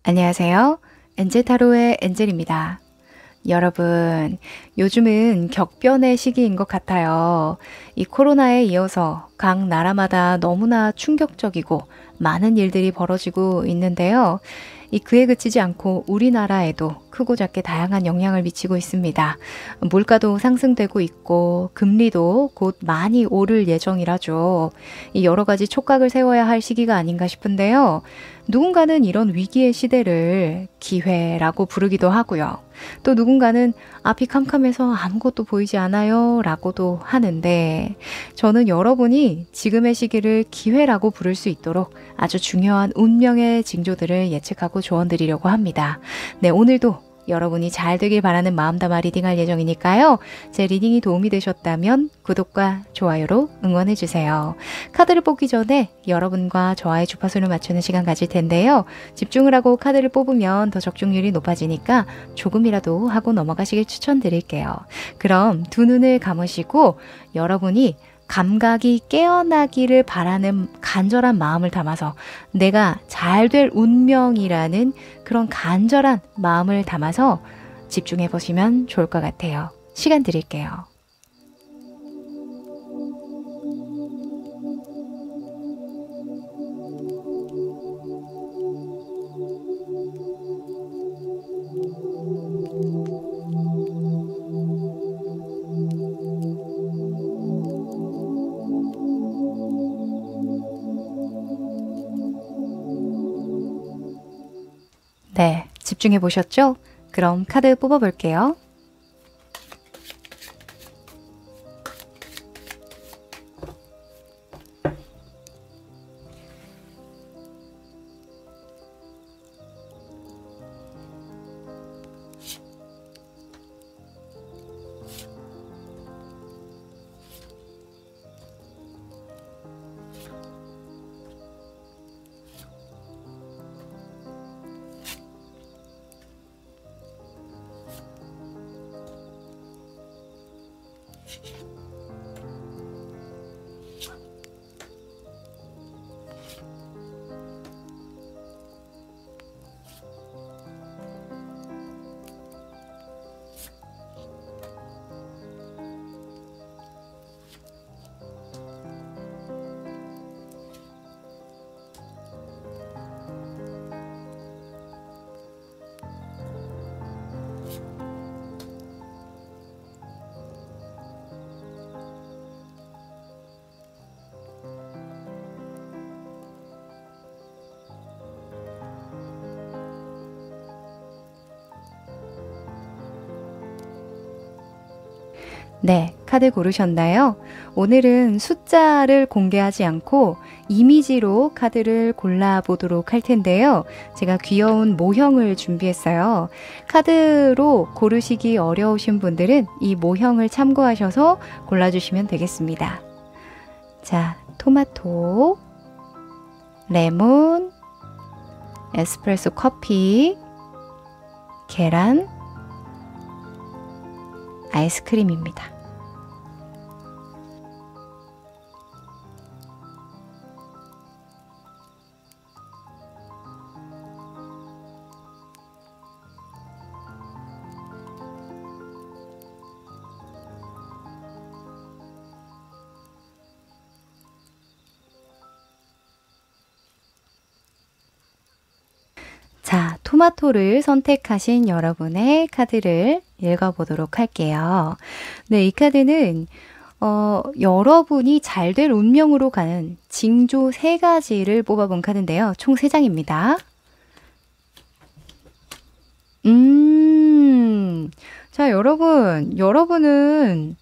안녕하세요. 엔젤타로의 엔젤입니다. 여러분, 요즘은 격변의 시기인 것 같아요. 이 코로나에 이어서 각 나라마다 너무나 충격적이고 많은 일들이 벌어지고 있는데요. 그에 그치지 않고 우리나라에도 크고 작게 다양한 영향을 미치고 있습니다. 물가도 상승되고 있고 금리도 곧 많이 오를 예정이라죠. 이 여러 가지 촉각을 세워야 할 시기가 아닌가 싶은데요. 누군가는 이런 위기의 시대를 기회라고 부르기도 하고요. 또 누군가는 앞이 캄캄해서 아무것도 보이지 않아요 라고도 하는데, 저는 여러분이 지금의 시기를 기회라고 부를 수 있도록 아주 중요한 운명의 징조들을 예측하고 조언드리려고 합니다. 네, 오늘도 여러분이 잘 되길 바라는 마음 담아 리딩할 예정이니까요. 제 리딩이 도움이 되셨다면 구독과 좋아요로 응원해주세요. 카드를 뽑기 전에 여러분과 저와의 주파수를 맞추는 시간 가질 텐데요. 집중을 하고 카드를 뽑으면 더 적중률이 높아지니까 조금이라도 하고 넘어가시길 추천드릴게요. 그럼 두 눈을 감으시고 여러분이 감각이 깨어나기를 바라는 간절한 마음을 담아서 내가 잘 될 운명이라는 그런 간절한 마음을 담아서 집중해 보시면 좋을 것 같아요. 시간 드릴게요. 네, 집중해 보셨죠? 그럼 카드 뽑아 볼게요. 네, 카드 고르셨나요? 오늘은 숫자를 공개하지 않고 이미지로 카드를 골라보도록 할 텐데요. 제가 귀여운 모형을 준비했어요. 카드로 고르시기 어려우신 분들은 이 모형을 참고하셔서 골라주시면 되겠습니다. 자, 토마토, 레몬, 에스프레소 커피, 계란, 아이스크림입니다. 자, 토마토를 선택하신 여러분의 카드를 읽어보도록 할게요. 네, 이 카드는 여러분이 잘 될 운명으로 가는 징조 3가지를 뽑아본 카드인데요. 총 3장입니다. 자, 여러분은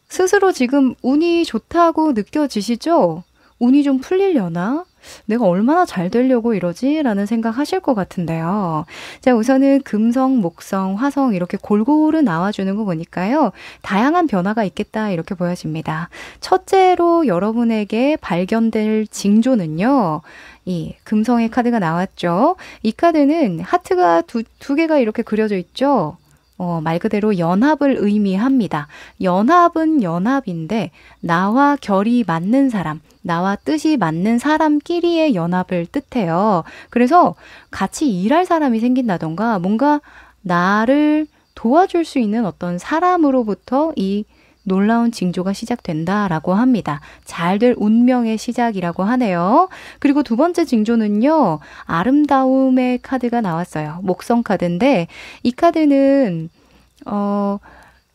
스스로 지금 운이 좋다고 느껴지시죠? 운이 좀 풀리려나? 내가 얼마나 잘 되려고 이러지? 라는 생각 하실 것 같은데요. 자, 우선은 금성, 목성, 화성 이렇게 골고루 나와주는 거 보니까요. 다양한 변화가 있겠다 이렇게 보여집니다. 첫째로 여러분에게 발견될 징조는요. 이 금성의 카드가 나왔죠. 이 카드는 하트가 두 개가 이렇게 그려져 있죠. 말 그대로 연합을 의미합니다. 연합은 연합인데 나와 결이 맞는 사람, 나와 뜻이 맞는 사람끼리의 연합을 뜻해요. 그래서 같이 일할 사람이 생긴다던가 뭔가 나를 도와줄 수 있는 어떤 사람으로부터 이 놀라운 징조가 시작된다라고 합니다. 잘 될 운명의 시작이라고 하네요. 그리고 두 번째 징조는요. 아름다움의 카드가 나왔어요. 목성 카드인데 이 카드는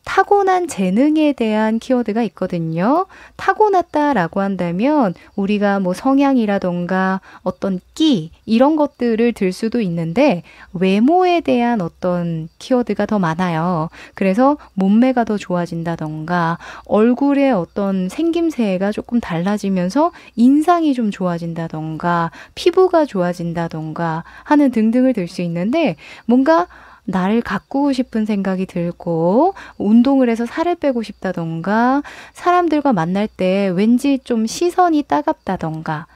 타고난 재능에 대한 키워드가 있거든요. 타고났다라고 한다면 우리가 뭐 성향이라던가 어떤 끼 이런 것들을 들 수도 있는데 외모에 대한 어떤 키워드가 더 많아요. 그래서 몸매가 더 좋아진다던가 얼굴의 어떤 생김새가 조금 달라지면서 인상이 좀 좋아진다던가 피부가 좋아진다던가 하는 등등을 들 수 있는데 뭔가 나를 가꾸고 싶은 생각이 들고 운동을 해서 살을 빼고 싶다던가 사람들과 만날 때 왠지 좀 시선이 따갑다던가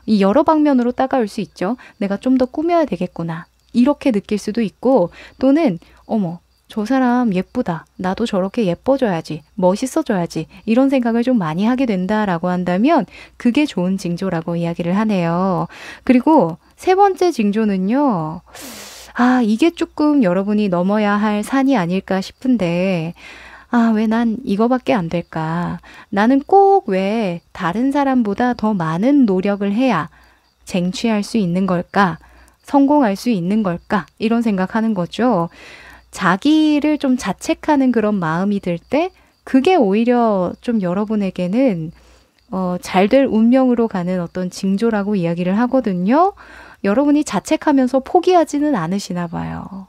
이 여러 방면으로 따가울 수 있죠. 내가 좀 더 꾸며야 되겠구나. 이렇게 느낄 수도 있고 또는 어머 저 사람 예쁘다. 나도 저렇게 예뻐져야지. 멋있어져야지. 이런 생각을 좀 많이 하게 된다라고 한다면 그게 좋은 징조라고 이야기를 하네요. 그리고 세 번째 징조는요. 이게 조금 여러분이 넘어야 할 산이 아닐까 싶은데, 왜 난 이거밖에 안 될까? 나는 꼭 왜 다른 사람보다 더 많은 노력을 해야 쟁취할 수 있는 걸까? 성공할 수 있는 걸까? 이런 생각하는 거죠. 자기를 좀 자책하는 그런 마음이 들 때, 그게 오히려 좀 여러분에게는 잘 될 운명으로 가는 어떤 징조라고 이야기를 하거든요. 여러분이 자책하면서 포기하지는 않으시나 봐요.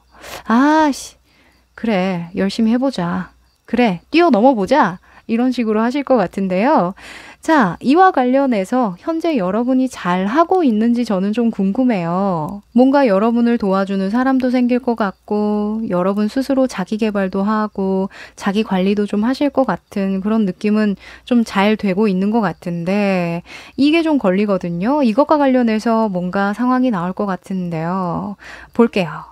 그래, 열심히 해보자. 그래, 뛰어넘어보자. 이런 식으로 하실 것 같은데요. 자, 이와 관련해서 현재 여러분이 잘 하고 있는지 저는 좀 궁금해요. 뭔가 여러분을 도와주는 사람도 생길 것 같고, 여러분 스스로 자기 개발도 하고, 자기 관리도 좀 하실 것 같은 그런 느낌은 좀 잘 되고 있는 것 같은데, 이게 좀 걸리거든요. 이것과 관련해서 뭔가 상황이 나올 것 같은데요. 볼게요.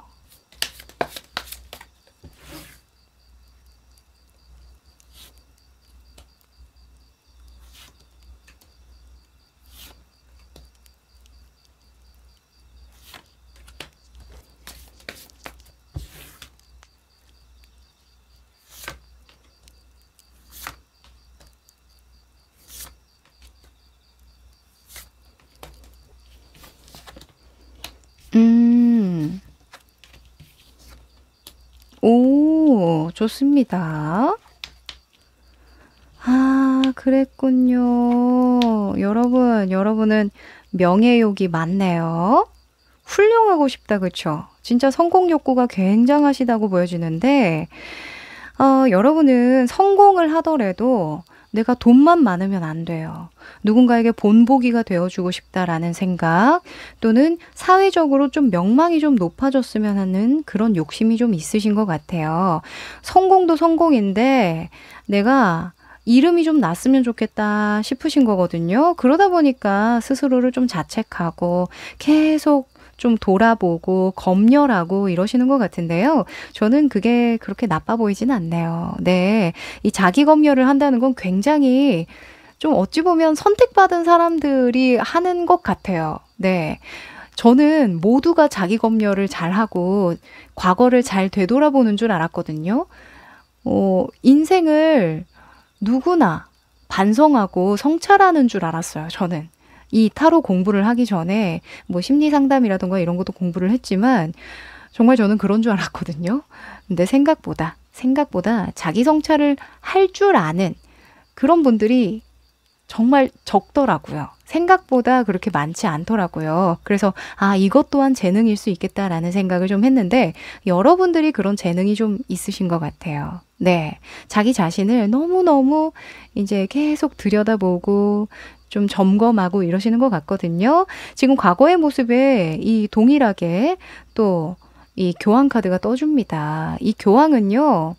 음, 좋습니다. 그랬군요. 여러분은 명예욕이 많네요. 훌륭하고 싶다, 그쵸? 진짜 성공 욕구가 굉장하시다고 보여지는데, 여러분은 성공을 하더라도 내가 돈만 많으면 안 돼요. 누군가에게 본보기가 되어주고 싶다라는 생각 또는 사회적으로 좀 명망이 좀 높아졌으면 하는 그런 욕심이 좀 있으신 것 같아요. 성공도 성공인데 내가 이름이 좀 났으면 좋겠다 싶으신 거거든요. 그러다 보니까 스스로를 좀 자책하고 계속 좀 돌아보고 검열하고 이러시는 것 같은데요. 저는 그게 그렇게 나빠 보이진 않네요. 네. 이 자기 검열을 한다는 건 굉장히 좀 어찌 보면 선택받은 사람들이 하는 것 같아요. 네. 저는 모두가 자기 검열을 잘하고 과거를 잘 되돌아보는 줄 알았거든요. 인생을 누구나 반성하고 성찰하는 줄 알았어요, 저는. 이 타로 공부를 하기 전에 뭐 심리 상담이라던가 이런 것도 공부를 했지만 정말 저는 그런 줄 알았거든요. 근데 생각보다 자기 성찰을 할 줄 아는 그런 분들이 정말 적더라고요. 생각보다 그렇게 많지 않더라고요. 그래서 이것 또한 재능일 수 있겠다라는 생각을 좀 했는데 여러분들이 그런 재능이 좀 있으신 것 같아요. 네. 자기 자신을 너무너무 이제 계속 들여다보고 좀 점검하고 이러시는 것 같거든요. 지금 과거의 모습에 이 동일하게 또 이 교황 카드가 떠줍니다. 이 교황은요.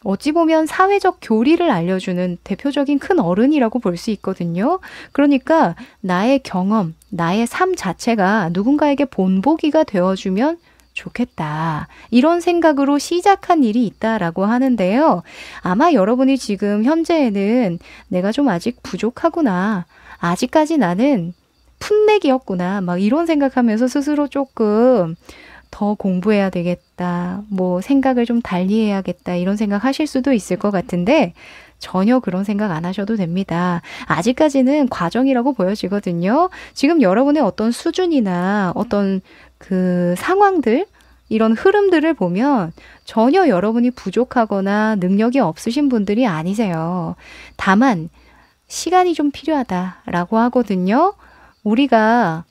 어찌 보면 사회적 교리를 알려주는 대표적인 큰 어른이라고 볼 수 있거든요. 그러니까 나의 경험, 나의 삶 자체가 누군가에게 본보기가 되어주면 좋겠다. 이런 생각으로 시작한 일이 있다라고 하는데요. 아마 여러분이 지금 현재에는 내가 좀 아직 부족하구나. 아직까지 나는 풋내기였구나. 막 이런 생각하면서 스스로 조금 더 공부해야 되겠다. 뭐 생각을 좀 달리 해야겠다. 이런 생각 하실 수도 있을 것 같은데 전혀 그런 생각 안 하셔도 됩니다. 아직까지는 과정이라고 보여지거든요. 지금 여러분의 어떤 수준이나 어떤 그 상황들, 이런 흐름들을 보면 전혀 여러분이 부족하거나 능력이 없으신 분들이 아니세요. 다만 시간이 좀 필요하다라고 하거든요. 우리가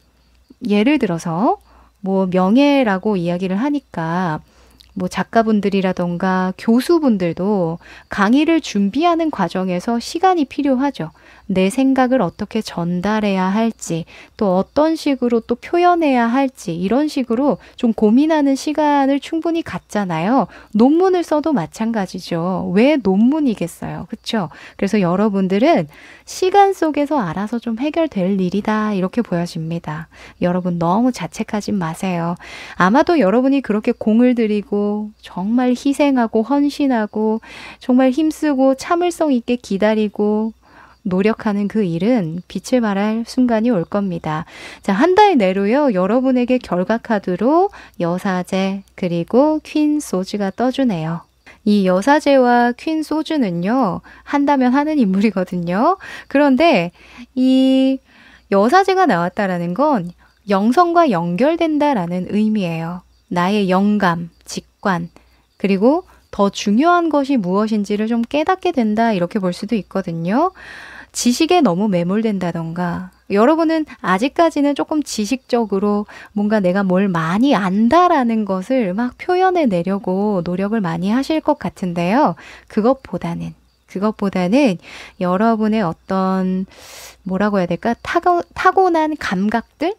예를 들어서 뭐 명예라고 이야기를 하니까 뭐 작가분들이라던가 교수분들도 강의를 준비하는 과정에서 시간이 필요하죠. 내 생각을 어떻게 전달해야 할지, 또 어떤 식으로 또 표현해야 할지, 이런 식으로 좀 고민하는 시간을 충분히 갖잖아요. 논문을 써도 마찬가지죠. 왜 논문이겠어요? 그쵸? 그래서 여러분들은 시간 속에서 알아서 좀 해결될 일이다. 이렇게 보여집니다. 여러분 너무 자책하지 마세요. 아마도 여러분이 그렇게 공을 들이고 정말 희생하고 헌신하고 정말 힘쓰고 참을성 있게 기다리고 노력하는 그 일은 빛을 발할 순간이 올 겁니다. 자, 한 달 내로요. 여러분에게 결과 카드로 여사제 그리고 퀸 소주가 떠주네요. 이 여사제와 퀸 소주는요. 한다면 하는 인물이거든요. 그런데 이 여사제가 나왔다라는 건 영성과 연결된다라는 의미예요. 나의 영감, 직관, 그리고 더 중요한 것이 무엇인지를 좀 깨닫게 된다 이렇게 볼 수도 있거든요. 지식에 너무 매몰된다던가 여러분은 아직까지는 조금 지식적으로 뭔가 내가 뭘 많이 안다라는 것을 막 표현해 내려고 노력을 많이 하실 것 같은데요. 그것보다는 여러분의 어떤 뭐라고 해야 될까? 타고난 감각들?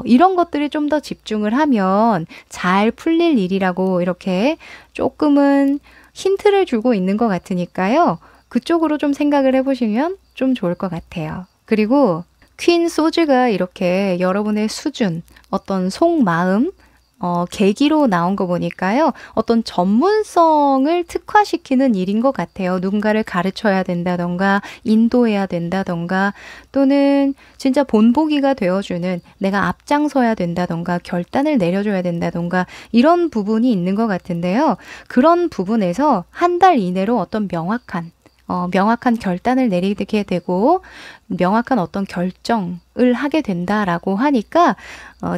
이런 것들을 좀 더 집중을 하면 잘 풀릴 일이라고 이렇게 조금은 힌트를 주고 있는 것 같으니까요. 그쪽으로 좀 생각을 해보시면 좀 좋을 것 같아요. 그리고 퀸 소주가 이렇게 여러분의 수준, 어떤 속마음, 계기로 나온 거 보니까요. 어떤 전문성을 특화시키는 일인 것 같아요. 누군가를 가르쳐야 된다던가 인도해야 된다던가 또는 진짜 본보기가 되어주는 내가 앞장서야 된다던가 결단을 내려줘야 된다던가 이런 부분이 있는 것 같은데요. 그런 부분에서 한 달 이내로 어떤 명확한 결단을 내리게 되고 명확한 어떤 결정을 하게 된다라고 하니까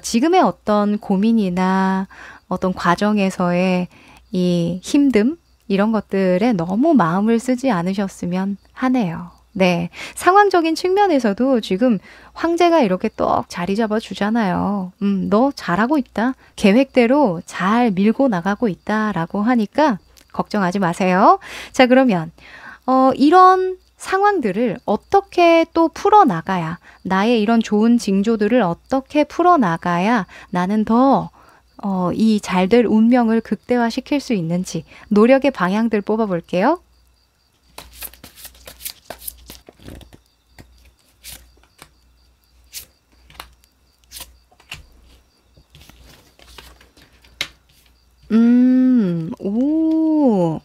지금의 어떤 고민이나 어떤 과정에서의 이 힘듦 이런 것들에 너무 마음을 쓰지 않으셨으면 하네요. 네, 상황적인 측면에서도 지금 황제가 이렇게 떡 자리 잡아 주잖아요. 너 잘하고 있다. 계획대로 잘 밀고 나가고 있다라고 하니까 걱정하지 마세요. 자, 그러면 이런 상황들을 어떻게 또 풀어나가야, 나의 이런 좋은 징조들을 어떻게 풀어나가야 나는 더 이 잘될 운명을 극대화시킬 수 있는지 노력의 방향들 뽑아볼게요. 오.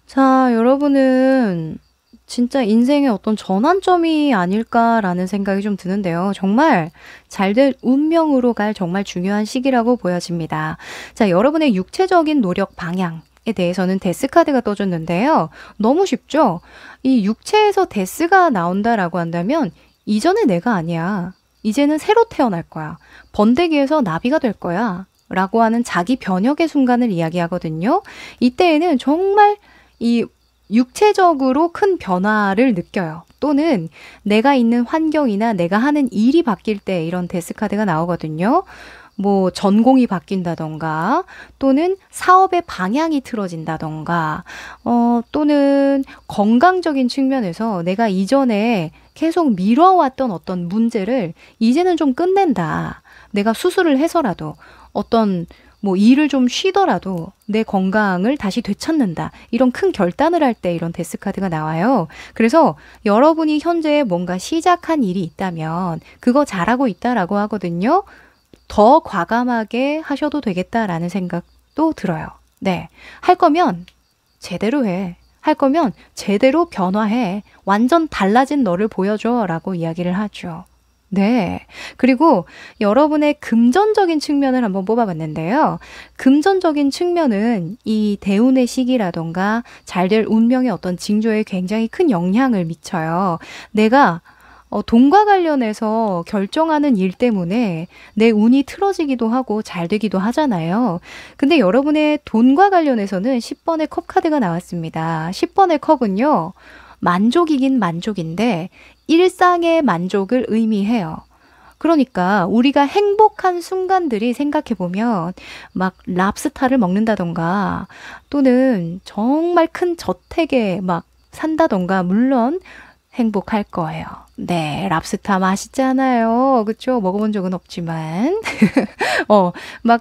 자, 여러분은 진짜 인생의 어떤 전환점이 아닐까라는 생각이 좀 드는데요. 정말 잘될 운명으로 갈 정말 중요한 시기라고 보여집니다. 자, 여러분의 육체적인 노력 방향에 대해서는 데스 카드가 떠줬는데요. 너무 쉽죠? 이 육체에서 데스가 나온다라고 한다면 이전의 내가 아니야. 이제는 새로 태어날 거야. 번데기에서 나비가 될 거야. 라고 하는 자기 변혁의 순간을 이야기하거든요. 이때에는 정말 이 육체적으로 큰 변화를 느껴요. 또는 내가 있는 환경이나 내가 하는 일이 바뀔 때 이런 데스 카드가 나오거든요. 뭐 전공이 바뀐다던가 또는 사업의 방향이 틀어진다던가 또는 건강적인 측면에서 내가 이전에 계속 미뤄왔던 어떤 문제를 이제는 좀 끝낸다. 내가 수술을 해서라도 어떤 뭐 일을 좀 쉬더라도 내 건강을 다시 되찾는다. 이런 큰 결단을 할 때 이런 데스 카드가 나와요. 그래서 여러분이 현재 뭔가 시작한 일이 있다면 그거 잘하고 있다라고 하거든요. 더 과감하게 하셔도 되겠다라는 생각도 들어요. 네. 할 거면 제대로 해. 할 거면 제대로 변화해. 완전 달라진 너를 보여줘. 라고 이야기를 하죠. 네. 그리고 여러분의 금전적인 측면을 한번 뽑아봤는데요. 금전적인 측면은 이 대운의 시기라던가 잘 될 운명의 어떤 징조에 굉장히 큰 영향을 미쳐요. 내가 돈과 관련해서 결정하는 일 때문에 내 운이 틀어지기도 하고 잘 되기도 하잖아요. 근데 여러분의 돈과 관련해서는 10번의 컵 카드가 나왔습니다. 10번의 컵은요. 만족이긴 만족인데 일상의 만족을 의미해요. 그러니까 우리가 행복한 순간들이 생각해보면 막 랍스타를 먹는다던가 또는 정말 큰 저택에 막 산다던가 물론 행복할 거예요. 네, 랍스타 맛있잖아요. 그쵸? 먹어본 적은 없지만. 어, 막,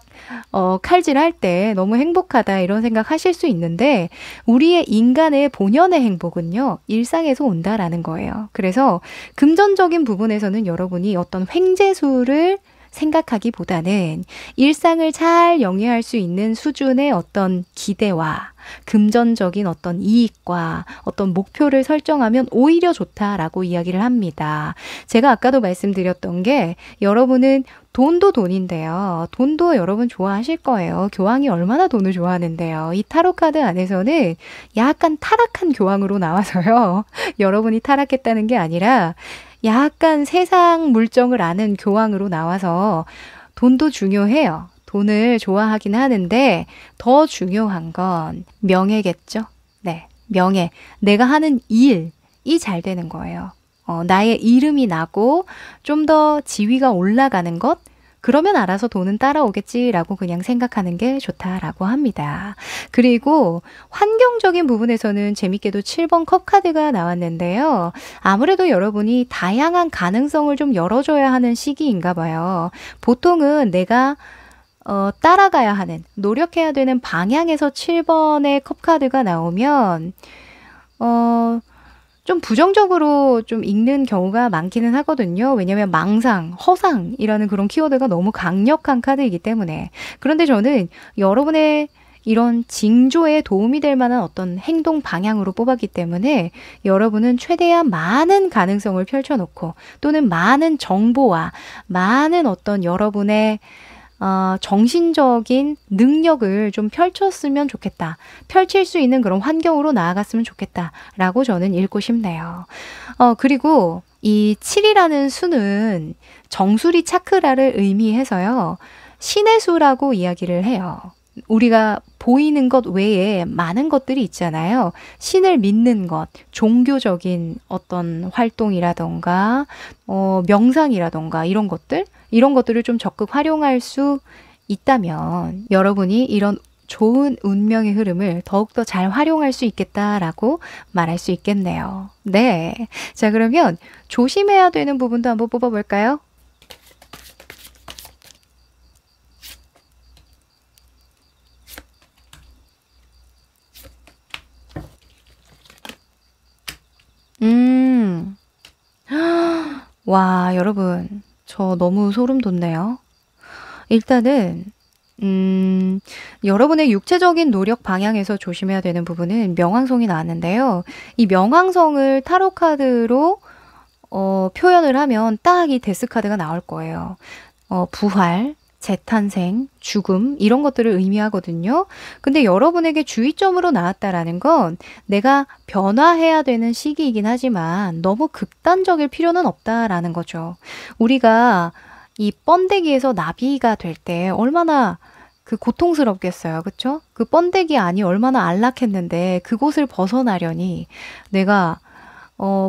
칼질할 때 너무 행복하다 이런 생각 하실 수 있는데, 우리의 인간의 본연의 행복은요, 일상에서 온다라는 거예요. 그래서 금전적인 부분에서는 여러분이 어떤 횡재수를 생각하기보다는 일상을 잘 영위할 수 있는 수준의 어떤 기대와 금전적인 어떤 이익과 어떤 목표를 설정하면 오히려 좋다라고 이야기를 합니다. 제가 아까도 말씀드렸던 게 여러분은 돈도 돈인데요. 돈도 여러분 좋아하실 거예요. 교황이 얼마나 돈을 좋아하는데요. 이 타로 카드 안에서는 약간 타락한 교황으로 나와서요. 여러분이 타락했다는 게 아니라 약간 세상 물정을 아는 교황으로 나와서 돈도 중요해요. 돈을 좋아하긴 하는데 더 중요한 건 명예겠죠? 네, 명예. 내가 하는 일이 잘 되는 거예요. 나의 이름이 나고 좀 더 지위가 올라가는 것? 그러면 알아서 돈은 따라오겠지라고 그냥 생각하는 게 좋다라고 합니다. 그리고 환경적인 부분에서는 재밌게도 7번 컵 카드가 나왔는데요. 아무래도 여러분이 다양한 가능성을 좀 열어줘야 하는 시기인가 봐요. 보통은 내가 따라가야 하는, 노력해야 되는 방향에서 7번의 컵 카드가 나오면 좀 부정적으로 좀 읽는 경우가 많기는 하거든요. 왜냐면 망상, 허상이라는 그런 키워드가 너무 강력한 카드이기 때문에. 그런데 저는 여러분의 이런 징조에 도움이 될 만한 어떤 행동 방향으로 뽑았기 때문에 여러분은 최대한 많은 가능성을 펼쳐놓고 또는 많은 정보와 많은 어떤 여러분의 정신적인 능력을 좀 펼쳤으면 좋겠다. 펼칠 수 있는 그런 환경으로 나아갔으면 좋겠다라고 저는 읽고 싶네요. 그리고 이 7이라는 수는 정수리 차크라를 의미해서요. 신의 수라고 이야기를 해요. 우리가 보이는 것 외에 많은 것들이 있잖아요. 신을 믿는 것, 종교적인 어떤 활동이라던가, 명상이라던가 이런 것들을 좀 적극 활용할 수 있다면 여러분이 이런 좋은 운명의 흐름을 더욱더 잘 활용할 수 있겠다라고 말할 수 있겠네요. 네. 자, 그러면 조심해야 되는 부분도 한번 뽑아볼까요? 음. 와, 여러분. 저 너무 소름 돋네요. 일단은 여러분의 육체적인 노력 방향에서 조심해야 되는 부분은 명왕성이 나왔는데요. 이 명왕성을 타로 카드로 표현을 하면 딱 이 데스 카드가 나올 거예요. 부활, 재탄생, 죽음 이런 것들을 의미하거든요. 근데 여러분에게 주의점으로 나왔다라는 건 내가 변화해야 되는 시기이긴 하지만 너무 극단적일 필요는 없다라는 거죠. 우리가 이 번데기에서 나비가 될 때 얼마나 그 고통스럽겠어요. 그쵸? 그 번데기 안이 얼마나 안락했는데 그곳을 벗어나려니 내가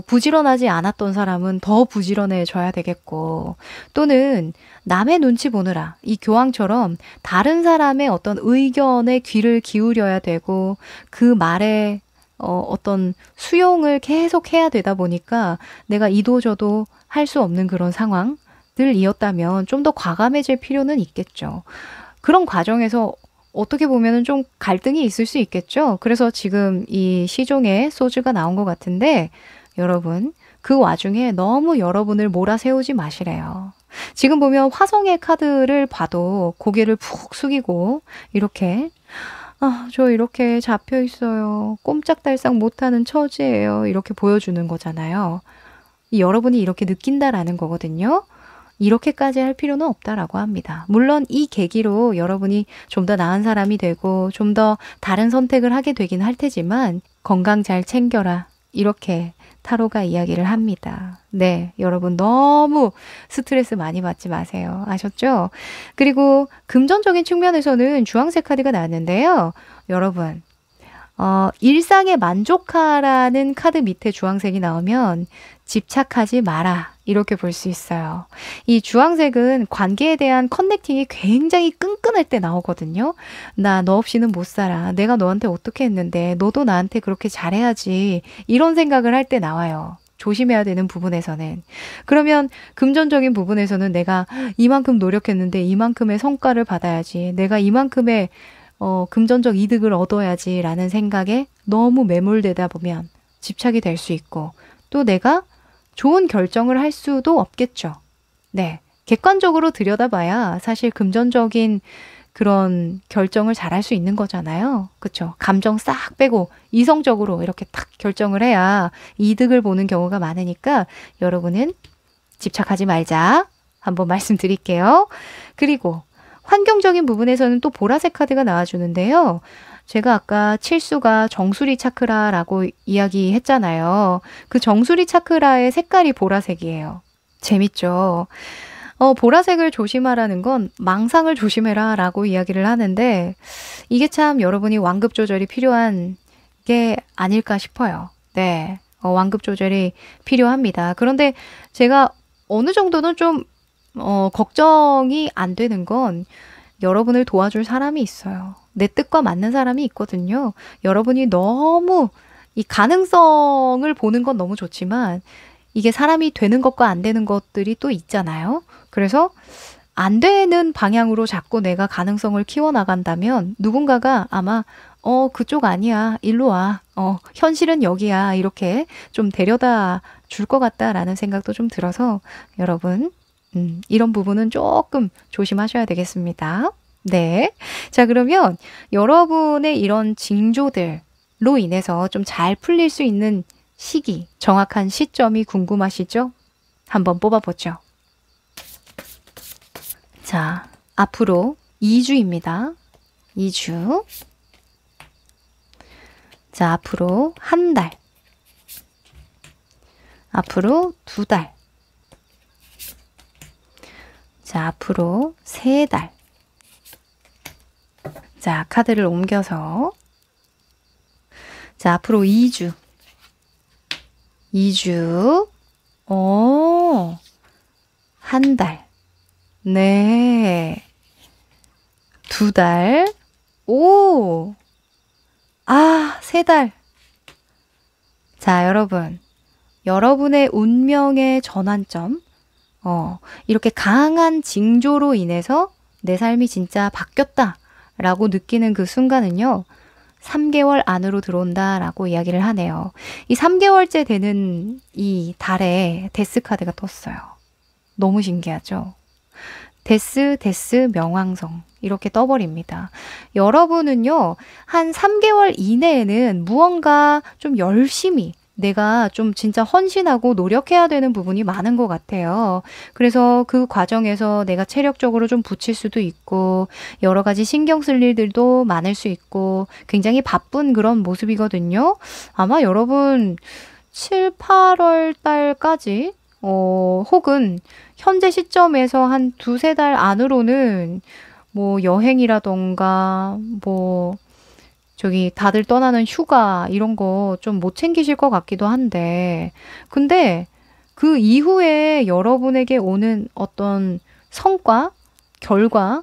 부지런하지 않았던 사람은 더 부지런해져야 되겠고 또는 남의 눈치 보느라 이 교황처럼 다른 사람의 어떤 의견에 귀를 기울여야 되고 그 말에 어떤 수용을 계속 해야 되다 보니까 내가 이도저도 할 수 없는 그런 상황들이었다면 좀 더 과감해질 필요는 있겠죠. 그런 과정에서 어떻게 보면은 좀 갈등이 있을 수 있겠죠. 그래서 지금 이 시종의 소주가 나온 것 같은데 여러분 그 와중에 너무 여러분을 몰아세우지 마시래요. 지금 보면 화성의 카드를 봐도 고개를 푹 숙이고 이렇게 저 이렇게 잡혀 있어요. 꼼짝달싹 못하는 처지예요. 이렇게 보여주는 거잖아요. 여러분이 이렇게 느낀다라는 거거든요. 이렇게까지 할 필요는 없다라고 합니다. 물론 이 계기로 여러분이 좀 더 나은 사람이 되고 좀 더 다른 선택을 하게 되긴 할 테지만 건강 잘 챙겨라. 이렇게 타로가 이야기를 합니다. 네, 여러분 너무 스트레스 많이 받지 마세요. 아셨죠? 그리고 금전적인 측면에서는 주황색 카드가 나왔는데요. 여러분, 일상에 만족하라는 카드 밑에 주황색이 나오면 집착하지 마라. 이렇게 볼 수 있어요. 이 주황색은 관계에 대한 커넥팅이 굉장히 끈끈할 때 나오거든요. 나 너 없이는 못 살아. 내가 너한테 어떻게 했는데 너도 나한테 그렇게 잘해야지. 이런 생각을 할 때 나와요. 조심해야 되는 부분에서는. 그러면 금전적인 부분에서는 내가 이만큼 노력했는데 이만큼의 성과를 받아야지. 내가 이만큼의 금전적 이득을 얻어야지 라는 생각에 너무 매몰되다 보면 집착이 될 수 있고 또 내가 좋은 결정을 할 수도 없겠죠. 네. 객관적으로 들여다봐야 사실 금전적인 그런 결정을 잘 할 수 있는 거잖아요. 그쵸? 감정 싹 빼고 이성적으로 이렇게 딱 결정을 해야 이득을 보는 경우가 많으니까 여러분은 집착하지 말자. 한번 말씀드릴게요. 그리고 환경적인 부분에서는 또 보라색 카드가 나와주는데요. 제가 아까 칠수가 정수리 차크라라고 이야기했잖아요. 그 정수리 차크라의 색깔이 보라색이에요. 재밌죠? 보라색을 조심하라는 건 망상을 조심해라 라고 이야기를 하는데 이게 참 여러분이 완급 조절이 필요한 게 아닐까 싶어요. 네. 완급 조절이 필요합니다. 그런데 제가 어느 정도는 좀 걱정이 안 되는 건 여러분을 도와줄 사람이 있어요. 내 뜻과 맞는 사람이 있거든요. 여러분이 너무 이 가능성을 보는 건 너무 좋지만 이게 사람이 되는 것과 안 되는 것들이 또 있잖아요. 그래서 안 되는 방향으로 자꾸 내가 가능성을 키워나간다면 누군가가 아마 그쪽 아니야. 일로 와. 현실은 여기야. 이렇게 좀 데려다 줄 것 같다라는 생각도 좀 들어서 여러분 이런 부분은 조금 조심하셔야 되겠습니다. 네. 자, 그러면 여러분의 이런 징조들로 인해서 좀 잘 풀릴 수 있는 시기, 정확한 시점이 궁금하시죠? 한번 뽑아보죠. 자, 앞으로 2주입니다. 2주. 자, 앞으로 한 달. 앞으로 2달. 자, 앞으로 3달. 자, 카드를 옮겨서 자, 앞으로 2주. 2주. 한 달. 네. 2달. 3달. 자, 여러분. 여러분의 운명의 전환점. 이렇게 강한 징조로 인해서 내 삶이 진짜 바뀌었다 라고 느끼는 그 순간은요. 3개월 안으로 들어온다라고 이야기를 하네요. 이 3개월째 되는 이 달에 데스 카드가 떴어요. 너무 신기하죠? 데스, 명왕성 이렇게 떠버립니다. 여러분은요. 한 3개월 이내에는 무언가 좀 열심히 내가 좀 진짜 헌신하고 노력해야 되는 부분이 많은 것 같아요. 그래서 그 과정에서 내가 체력적으로 좀 부칠 수도 있고 여러 가지 신경 쓸 일들도 많을 수 있고 굉장히 바쁜 그런 모습이거든요. 아마 여러분 7, 8월 달까지 혹은 현재 시점에서 한 2-3달 안으로는 뭐 여행이라던가 뭐 저기 다들 떠나는 휴가 이런 거 좀 못 챙기실 것 같기도 한데 근데 그 이후에 여러분에게 오는 어떤 성과, 결과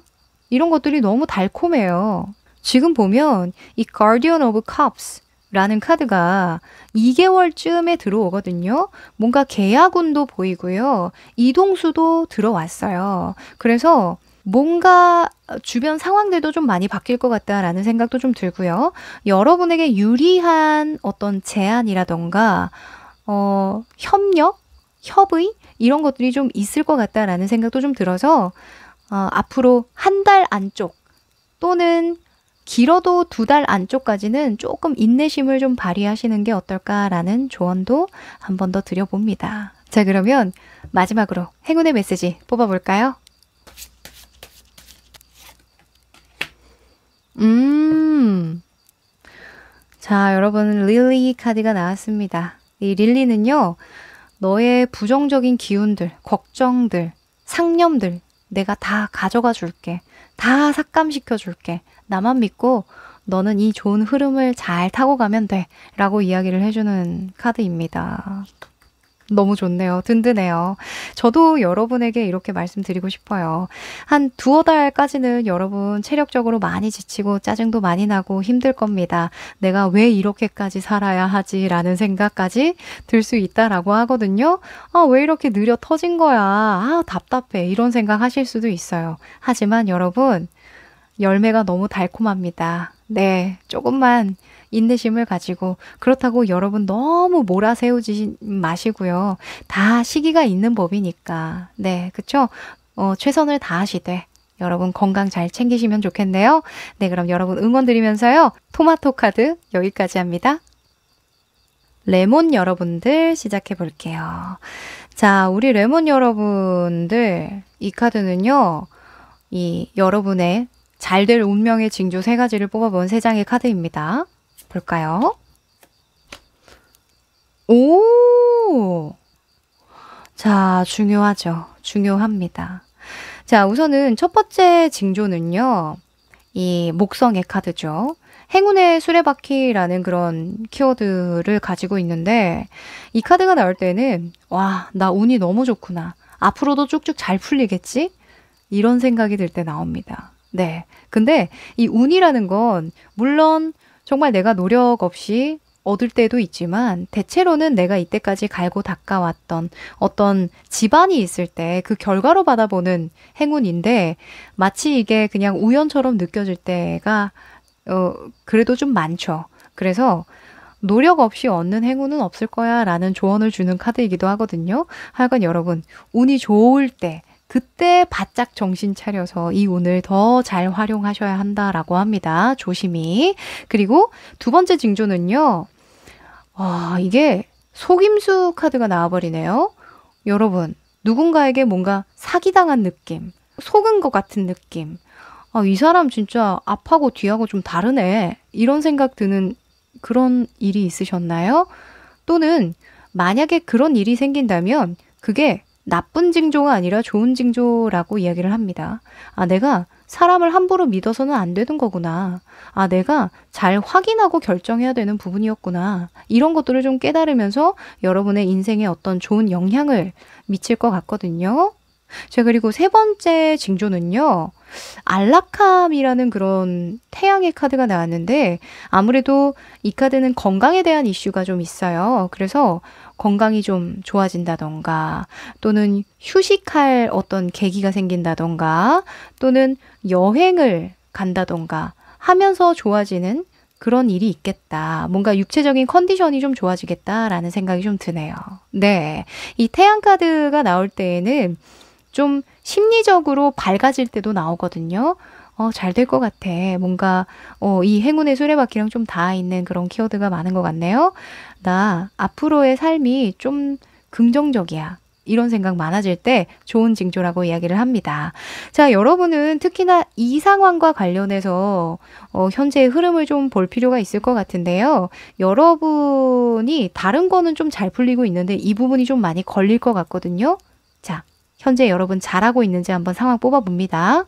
이런 것들이 너무 달콤해요. 지금 보면 이 Guardian of Cups 라는 카드가 2개월쯤에 들어오거든요. 뭔가 계약운도 보이고요. 이동수도 들어왔어요. 그래서 뭔가 주변 상황들도 좀 많이 바뀔 것 같다라는 생각도 좀 들고요. 여러분에게 유리한 어떤 제안이라던가 협력 협의 이런 것들이 좀 있을 것 같다라는 생각도 좀 들어서 앞으로 한 달 안쪽 또는 길어도 2달 안쪽까지는 조금 인내심을 좀 발휘하시는 게 어떨까라는 조언도 한 번 더 드려봅니다. 자, 그러면 마지막으로 행운의 메시지 뽑아볼까요? 자, 여러분 릴리 카드가 나왔습니다. 이 릴리는요, 너의 부정적인 기운들, 걱정들, 상념들 내가 다 가져가 줄게. 다 삭감시켜 줄게. 나만 믿고 너는 이 좋은 흐름을 잘 타고 가면 돼. 라고 이야기를 해주는 카드입니다. 너무 좋네요. 든든해요. 저도 여러분에게 이렇게 말씀드리고 싶어요. 한 2~5달까지는 여러분 체력적으로 많이 지치고 짜증도 많이 나고 힘들 겁니다. 내가 왜 이렇게까지 살아야 하지? 라는 생각까지 들 수 있다라고 하거든요. 왜 이렇게 느려 터진 거야? 답답해. 이런 생각 하실 수도 있어요. 하지만 여러분, 열매가 너무 달콤합니다. 네, 조금만 인내심을 가지고 그렇다고 여러분 너무 몰아세우지 마시고요. 다 시기가 있는 법이니까. 네, 그쵸? 최선을 다하시되 여러분 건강 잘 챙기시면 좋겠네요. 네, 그럼 여러분 응원 드리면서요. 토마토 카드 여기까지 합니다. 레몬 여러분들 시작해 볼게요. 자, 우리 레몬 여러분들 이 카드는요. 이 여러분의 잘 될 운명의 징조 3가지를 뽑아본 3장의 카드입니다. 볼까요? 오! 자, 중요하죠. 중요합니다. 자, 우선은 첫 번째 징조는요. 이 목성의 카드죠. 행운의 수레바퀴라는 그런 키워드를 가지고 있는데 이 카드가 나올 때는 와, 나 운이 너무 좋구나. 앞으로도 쭉쭉 잘 풀리겠지? 이런 생각이 들 때 나옵니다. 네. 근데 이 운이라는 건 물론 정말 내가 노력 없이 얻을 때도 있지만 대체로는 내가 이때까지 갈고 닦아왔던 어떤 집안이 있을 때 그 결과로 받아보는 행운인데 마치 이게 그냥 우연처럼 느껴질 때가 그래도 좀 많죠. 그래서 노력 없이 얻는 행운은 없을 거야 라는 조언을 주는 카드이기도 하거든요. 하여간 여러분 운이 좋을 때 그때 바짝 정신 차려서 이 운을 더 잘 활용하셔야 한다라고 합니다. 조심히. 그리고 2번째 징조는요. 이게 속임수 카드가 나와버리네요. 여러분, 누군가에게 뭔가 사기당한 느낌, 속은 것 같은 느낌. 이 사람 진짜 앞하고 뒤하고 좀 다르네. 이런 생각 드는 그런 일이 있으셨나요? 또는 만약에 그런 일이 생긴다면 그게 나쁜 징조가 아니라 좋은 징조라고 이야기를 합니다. 내가 사람을 함부로 믿어서는 안 되는 거구나. 내가 잘 확인하고 결정해야 되는 부분이었구나. 이런 것들을 좀 깨달으면서 여러분의 인생에 어떤 좋은 영향을 미칠 것 같거든요. 자, 그리고 3번째 징조는요. 안락함이라는 그런 태양의 카드가 나왔는데 아무래도 이 카드는 건강에 대한 이슈가 좀 있어요. 그래서 건강이 좀 좋아진다던가 또는 휴식할 어떤 계기가 생긴다던가 또는 여행을 간다던가 하면서 좋아지는 그런 일이 있겠다. 뭔가 육체적인 컨디션이 좀 좋아지겠다라는 생각이 좀 드네요. 네, 이 태양 카드가 나올 때에는 좀 심리적으로 밝아질 때도 나오거든요. 잘 될 것 같아. 뭔가 이 행운의 수레바퀴랑 좀 닿아 있는 그런 키워드가 많은 것 같네요. 나 앞으로의 삶이 좀 긍정적이야. 이런 생각 많아질 때 좋은 징조라고 이야기를 합니다. 자, 여러분은 특히나 이 상황과 관련해서 현재의 흐름을 좀 볼 필요가 있을 것 같은데요. 여러분이 다른 거는 좀 잘 풀리고 있는데 이 부분이 좀 많이 걸릴 것 같거든요. 자, 현재 여러분 잘하고 있는지 한번 상황 뽑아봅니다.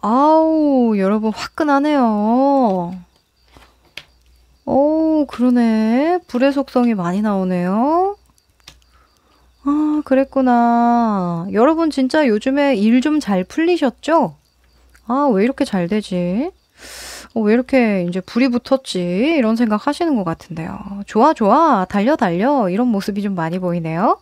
아우, 여러분 화끈하네요. 그러네. 불의 속성이 많이 나오네요. 아, 그랬구나. 여러분 진짜 요즘에 일 좀 잘 풀리셨죠? 아, 왜 이렇게 잘 되지? 왜 이렇게 이제 불이 붙었지? 이런 생각 하시는 것 같은데요. 좋아, 좋아. 달려, 달려. 이런 모습이 좀 많이 보이네요.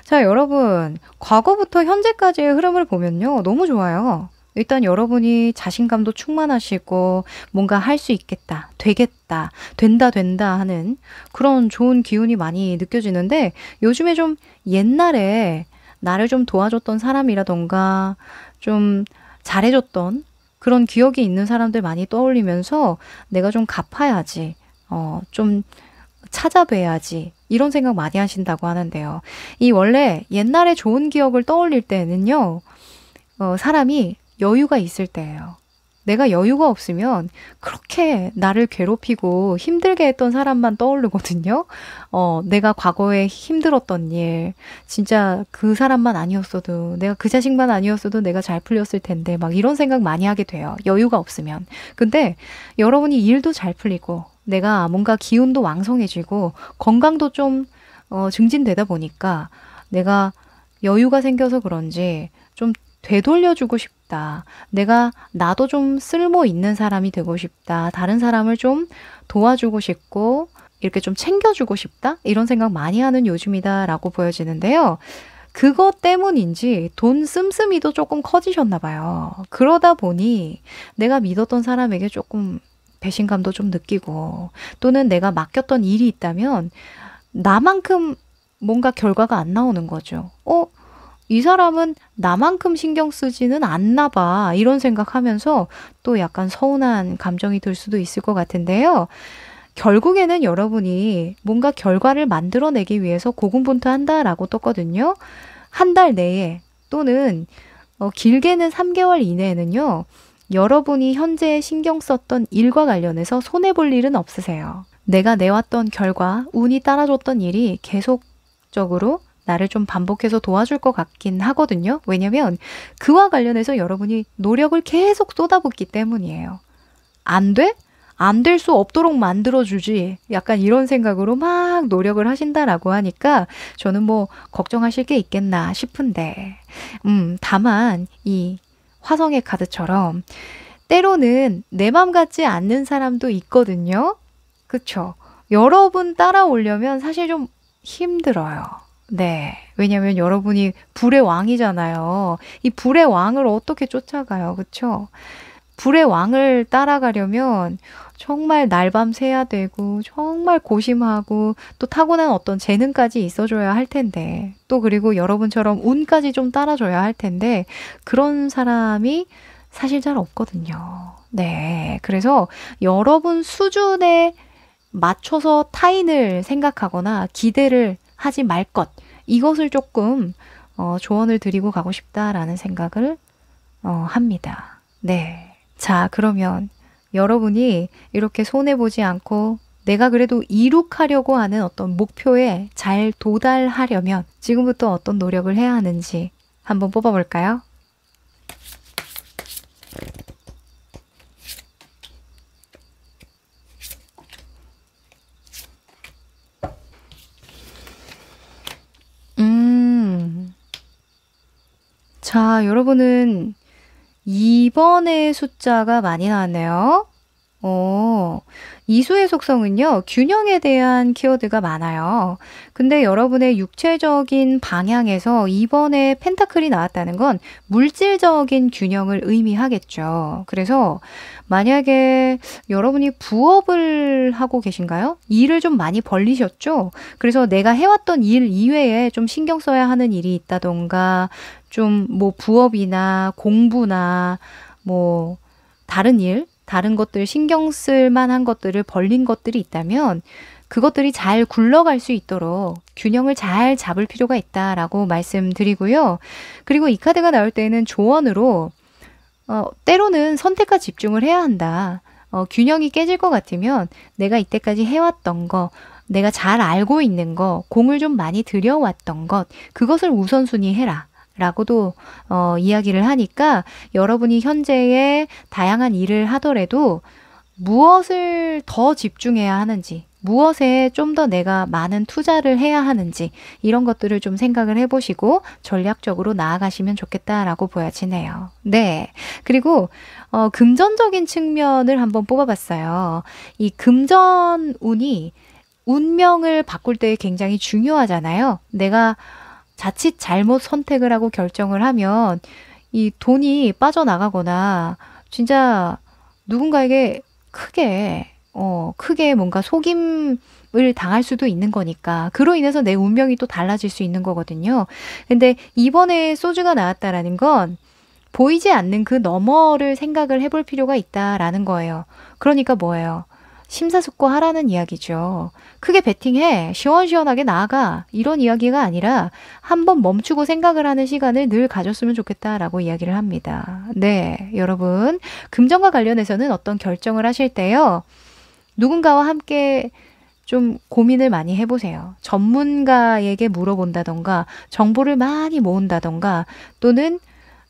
자, 여러분. 과거부터 현재까지의 흐름을 보면요. 너무 좋아요. 일단 여러분이 자신감도 충만하시고 뭔가 할 수 있겠다, 되겠다, 된다, 된다 하는 그런 좋은 기운이 많이 느껴지는데 요즘에 좀 옛날에 나를 좀 도와줬던 사람이라던가 좀 잘해줬던 그런 기억이 있는 사람들 많이 떠올리면서 내가 좀 갚아야지, 좀 찾아뵈야지, 이런 생각 많이 하신다고 하는데요. 이 원래 옛날에 좋은 기억을 떠올릴 때는요, 사람이 여유가 있을 때예요. 내가 여유가 없으면 그렇게 나를 괴롭히고 힘들게 했던 사람만 떠오르거든요. 내가 과거에 힘들었던 일, 진짜 그 사람만 아니었어도, 내가 그 자식만 아니었어도 내가 잘 풀렸을 텐데, 막 이런 생각 많이 하게 돼요. 여유가 없으면. 근데 여러분이 일도 잘 풀리고, 내가 뭔가 기운도 왕성해지고, 건강도 좀, 증진되다 보니까 내가 여유가 생겨서 그런지 좀 되돌려주고 싶다. 내가 나도 좀 쓸모 있는 사람이 되고 싶다. 다른 사람을 좀 도와주고 싶고 이렇게 좀 챙겨주고 싶다. 이런 생각 많이 하는 요즘이다라고 보여지는데요. 그것 때문인지 돈 씀씀이도 조금 커지셨나 봐요. 그러다 보니 내가 믿었던 사람에게 조금 배신감도 좀 느끼고 또는 내가 맡겼던 일이 있다면 나만큼 뭔가 결과가 안 나오는 거죠. 이 사람은 나만큼 신경 쓰지는 않나 봐. 이런 생각하면서 또 약간 서운한 감정이 들 수도 있을 것 같은데요. 결국에는 여러분이 뭔가 결과를 만들어내기 위해서 고군분투한다라고 떴거든요. 한 달 내에 또는 길게는 3개월 이내에는요. 여러분이 현재 신경 썼던 일과 관련해서 손해볼 일은 없으세요. 내가 내왔던 결과, 운이 따라줬던 일이 계속적으로 나를 좀 반복해서 도와줄 것 같긴 하거든요. 왜냐면 그와 관련해서 여러분이 노력을 계속 쏟아붓기 때문이에요. 안 돼? 안 될 수 없도록 만들어주지. 약간 이런 생각으로 막 노력을 하신다라고 하니까 저는 뭐 걱정하실 게 있겠나 싶은데, 다만 이 화성의 카드처럼 때로는 내 맘 같지 않는 사람도 있거든요. 그쵸? 여러분 따라오려면 사실 좀 힘들어요. 네. 왜냐면 여러분이 불의 왕이잖아요. 이 불의 왕을 어떻게 쫓아가요? 그쵸? 불의 왕을 따라가려면 정말 날밤 새야 되고 정말 고심하고 또 타고난 어떤 재능까지 있어줘야 할 텐데 또 그리고 여러분처럼 운까지 좀 따라줘야 할 텐데 그런 사람이 사실 잘 없거든요. 네. 그래서 여러분 수준에 맞춰서 타인을 생각하거나 기대를 하지 말 것. 이것을 조금 조언을 드리고 가고 싶다라는 생각을 합니다. 네. 자, 그러면 여러분이 이렇게 손해보지 않고 내가 그래도 이룩하려고 하는 어떤 목표에 잘 도달하려면 지금부터 어떤 노력을 해야 하는지 한번 뽑아볼까요? 자, 여러분은 2번의 숫자가 많이 나왔네요. 이수의 속성은요, 균형에 대한 키워드가 많아요. 근데 여러분의 육체적인 방향에서 2번에 펜타클이 나왔다는 건 물질적인 균형을 의미하겠죠. 그래서 만약에 여러분이 부업을 하고 계신가요? 일을 좀 많이 벌리셨죠? 그래서 내가 해왔던 일 이외에 좀 신경 써야 하는 일이 있다던가, 좀 뭐 부업이나 공부나 뭐 다른 일, 다른 것들 신경 쓸 만한 것들을 벌린 것들이 있다면 그것들이 잘 굴러갈 수 있도록 균형을 잘 잡을 필요가 있다라고 말씀드리고요. 그리고 이 카드가 나올 때는 조언으로 때로는 선택과 집중을 해야 한다. 균형이 깨질 것 같으면 내가 이때까지 해왔던 거, 내가 잘 알고 있는 거, 공을 좀 많이 들여왔던 것, 그것을 우선순위 해라. 라고도 이야기를 하니까 여러분이 현재의 다양한 일을 하더라도 무엇을 더 집중해야 하는지, 무엇에 좀 더 내가 많은 투자를 해야 하는지 이런 것들을 좀 생각을 해보시고 전략적으로 나아가시면 좋겠다라고 보여지네요. 네. 그리고 금전적인 측면을 한번 뽑아봤어요. 이 금전운이 운명을 바꿀 때 굉장히 중요하잖아요. 내가 자칫 잘못 선택을 하고 결정을 하면 이 돈이 빠져나가거나 진짜 누군가에게 크게 뭔가 속임을 당할 수도 있는 거니까 그로 인해서 내 운명이 또 달라질 수 있는 거거든요. 근데 이번에 소주가 나왔다라는 건 보이지 않는 그 너머를 생각을 해볼 필요가 있다라는 거예요. 그러니까 뭐예요? 심사숙고하라는 이야기죠. 크게 베팅해. 시원시원하게 나아가. 이런 이야기가 아니라 한번 멈추고 생각을 하는 시간을 늘 가졌으면 좋겠다라고 이야기를 합니다. 네, 여러분. 금전과 관련해서는 어떤 결정을 하실 때요. 누군가와 함께 좀 고민을 많이 해보세요. 전문가에게 물어본다던가 정보를 많이 모은다던가 또는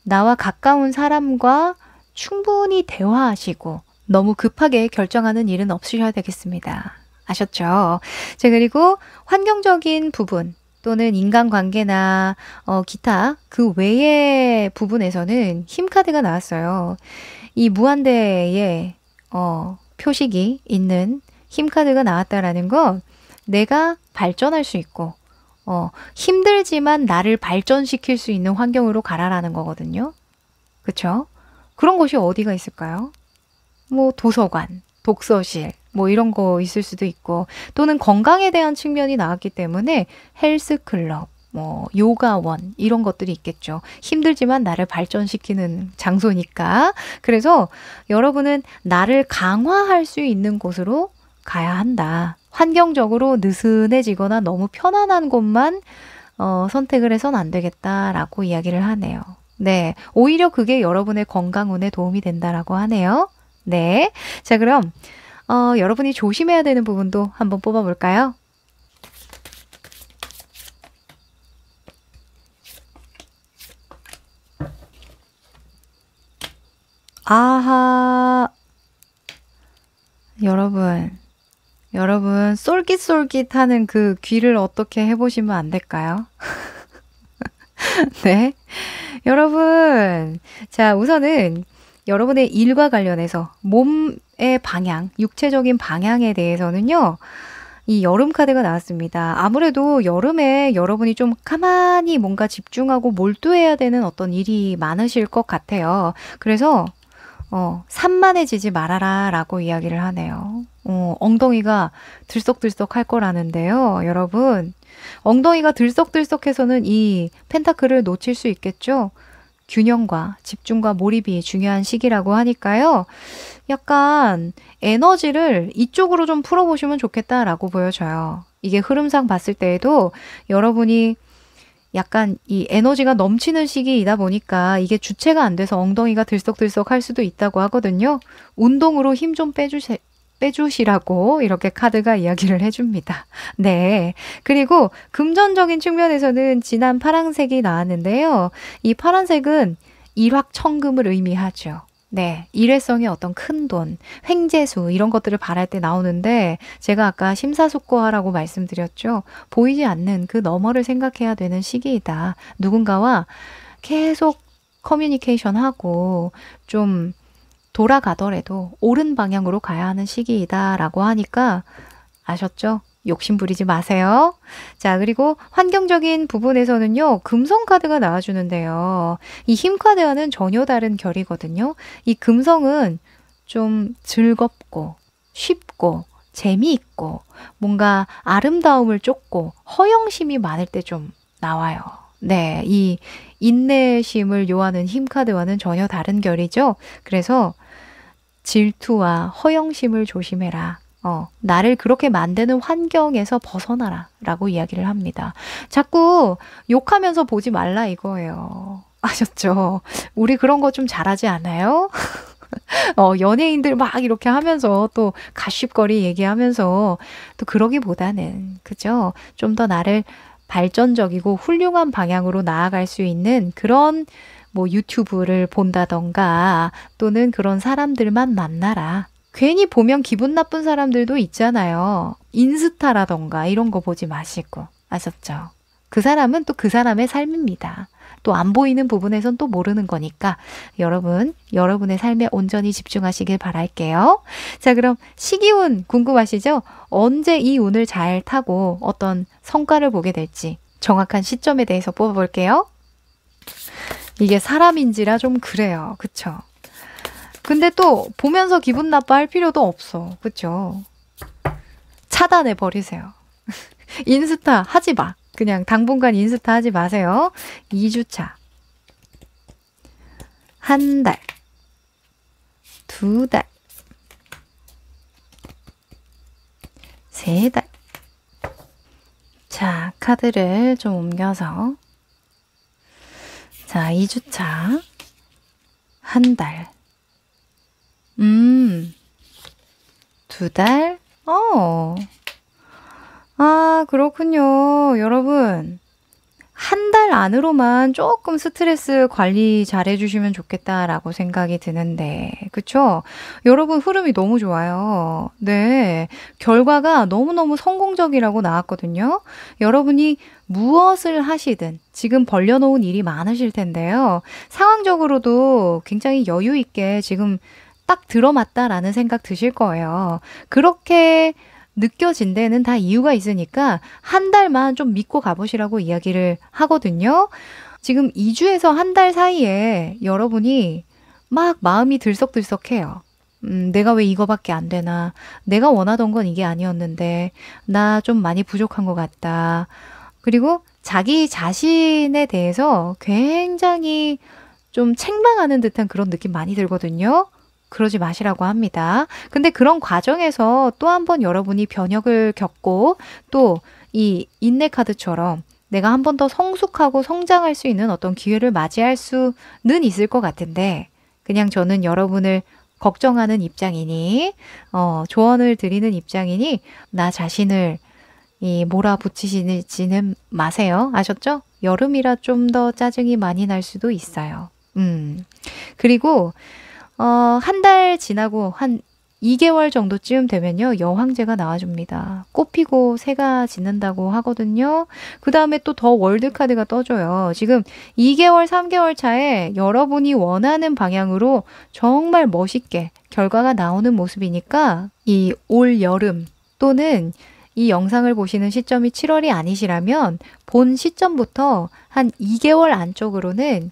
나와 가까운 사람과 충분히 대화하시고 너무 급하게 결정하는 일은 없으셔야 되겠습니다. 아셨죠? 자, 그리고 환경적인 부분 또는 인간관계나 기타 그 외의 부분에서는 힘카드가 나왔어요. 이 무한대의 표식이 있는 힘카드가 나왔다라는 건 내가 발전할 수 있고 힘들지만 나를 발전시킬 수 있는 환경으로 가라라는 거거든요. 그쵸? 그런 곳이 어디가 있을까요? 뭐 도서관, 독서실 뭐 이런 거 있을 수도 있고 또는 건강에 대한 측면이 나왔기 때문에 헬스클럽, 뭐 요가원 이런 것들이 있겠죠. 힘들지만 나를 발전시키는 장소니까. 그래서 여러분은 나를 강화할 수 있는 곳으로 가야 한다. 환경적으로 느슨해지거나 너무 편안한 곳만 선택을 해선 안 되겠다라고 이야기를 하네요. 네, 오히려 그게 여러분의 건강운에 도움이 된다라고 하네요. 네, 자 그럼 여러분이 조심해야 되는 부분도 한번 뽑아볼까요? 아하, 여러분 쏠깃쏠깃하는 그 귀를 어떻게 해보시면 안 될까요? 네, 여러분, 자 우선은 여러분의 일과 관련해서 몸의 방향, 육체적인 방향에 대해서는요. 이 여름 카드가 나왔습니다. 아무래도 여름에 여러분이 좀 가만히 뭔가 집중하고 몰두해야 되는 어떤 일이 많으실 것 같아요. 그래서 산만해지지 말아라 라고 이야기를 하네요. 엉덩이가 들썩들썩 할 거라는데요. 여러분, 엉덩이가 들썩들썩해서는 이 펜타클을 놓칠 수 있겠죠? 균형과 집중과 몰입이 중요한 시기라고 하니까요. 약간 에너지를 이쪽으로 좀 풀어보시면 좋겠다라고 보여져요. 이게 흐름상 봤을 때에도 여러분이 약간 이 에너지가 넘치는 시기이다 보니까 이게 주체가 안 돼서 엉덩이가 들썩들썩 할 수도 있다고 하거든요. 운동으로 힘 좀 빼주시라고 이렇게 카드가 이야기를 해줍니다. 네. 그리고 금전적인 측면에서는 진한 파란색이 나왔는데요. 이 파란색은 일확천금을 의미하죠. 네. 일회성의 어떤 큰 돈, 횡재수 이런 것들을 바랄 때 나오는데 제가 아까 심사숙고하라고 말씀드렸죠. 보이지 않는 그 너머를 생각해야 되는 시기이다. 누군가와 계속 커뮤니케이션하고 좀 돌아가더라도 옳은 방향으로 가야 하는 시기이다라고 하니까 아셨죠? 욕심 부리지 마세요. 자, 그리고 환경적인 부분에서는요. 금성 카드가 나와주는데요. 이 힘 카드와는 전혀 다른 결이거든요. 이 금성은 좀 즐겁고 쉽고 재미있고 뭔가 아름다움을 쫓고 허영심이 많을 때 좀 나와요. 네, 이 인내심을 요하는 힘 카드와는 전혀 다른 결이죠. 그래서 질투와 허영심을 조심해라. 나를 그렇게 만드는 환경에서 벗어나라 라고 이야기를 합니다. 자꾸 욕하면서 보지 말라 이거예요. 아셨죠? 우리 그런 거 좀 잘하지 않아요? 연예인들 막 이렇게 하면서 또 가십거리 얘기하면서 또 그러기보다는 그죠? 좀 더 나를 발전적이고 훌륭한 방향으로 나아갈 수 있는 그런 뭐 유튜브를 본다던가 또는 그런 사람들만 만나라. 괜히 보면 기분 나쁜 사람들도 있잖아요. 인스타라던가 이런 거 보지 마시고. 아셨죠? 그 사람은 또 그 사람의 삶입니다. 또 안 보이는 부분에선 또 모르는 거니까 여러분, 여러분의 삶에 온전히 집중하시길 바랄게요. 자, 그럼 시기운 궁금하시죠? 언제 이 운을 잘 타고 어떤 성과를 보게 될지 정확한 시점에 대해서 뽑아볼게요. 이게 사람인지라 좀 그래요. 그쵸? 근데 또 보면서 기분 나빠할 필요도 없어. 그쵸? 차단해 버리세요. 인스타 하지 마. 그냥 당분간 인스타 하지 마세요. 2주차. 한 달. 2달. 3달. 자, 카드를 좀 옮겨서. 자, 2주차. 한 달. 2달. 아, 그렇군요. 여러분, 한 달 안으로만 조금 스트레스 관리 잘 해주시면 좋겠다라고 생각이 드는데, 그쵸? 여러분, 흐름이 너무 좋아요. 네. 결과가 너무너무 성공적이라고 나왔거든요. 여러분이 무엇을 하시든 지금 벌려놓은 일이 많으실 텐데요. 상황적으로도 굉장히 여유 있게 지금 딱 들어맞다라는 생각 드실 거예요. 그렇게 느껴진 데는 다 이유가 있으니까 한 달만 좀 믿고 가보시라고 이야기를 하거든요. 지금 2주에서 한 달 사이에 여러분이 막 마음이 들썩들썩해요. 내가 왜 이거밖에 안 되나? 내가 원하던 건 이게 아니었는데 나 좀 많이 부족한 것 같다. 그리고 자기 자신에 대해서 굉장히 좀 책망하는 듯한 그런 느낌 많이 들거든요. 그러지 마시라고 합니다. 근데 그런 과정에서 또 한 번 여러분이 변혁을 겪고 또 이 인내 카드처럼 내가 한 번 더 성숙하고 성장할 수 있는 어떤 기회를 맞이할 수는 있을 것 같은데 그냥 저는 여러분을 걱정하는 입장이니 조언을 드리는 입장이니 나 자신을 몰아붙이지는 마세요. 아셨죠? 여름이라 좀 더 짜증이 많이 날 수도 있어요. 그리고 한 달 지나고 한 2개월 정도쯤 되면요. 여황제가 나와줍니다. 꽃피고 새가 짓는다고 하거든요. 그 다음에 또 더 월드카드가 떠줘요. 지금 2개월, 3개월 차에 여러분이 원하는 방향으로 정말 멋있게 결과가 나오는 모습이니까 이 올 여름 또는 이 영상을 보시는 시점이 7월이 아니시라면 본 시점부터 한 2개월 안쪽으로는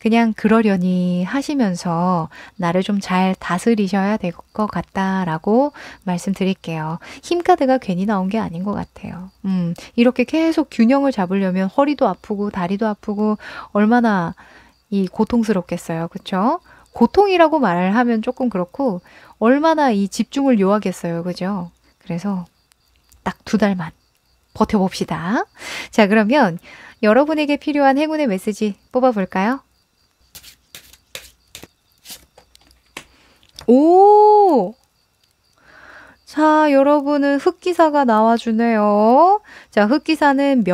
그냥 그러려니 하시면서 나를 좀 잘 다스리셔야 될 것 같다라고 말씀드릴게요. 힘카드가 괜히 나온 게 아닌 것 같아요. 이렇게 계속 균형을 잡으려면 허리도 아프고 다리도 아프고 얼마나 이 고통스럽겠어요. 그쵸? 고통이라고 말을 하면 조금 그렇고 얼마나 이 집중을 요하겠어요. 그죠? 그래서 딱 2달만 버텨봅시다. 자, 그러면 여러분에게 필요한 행운의 메시지 뽑아볼까요? 오! 자, 여러분은 흑기사가 나와주네요. 자, 흑기사는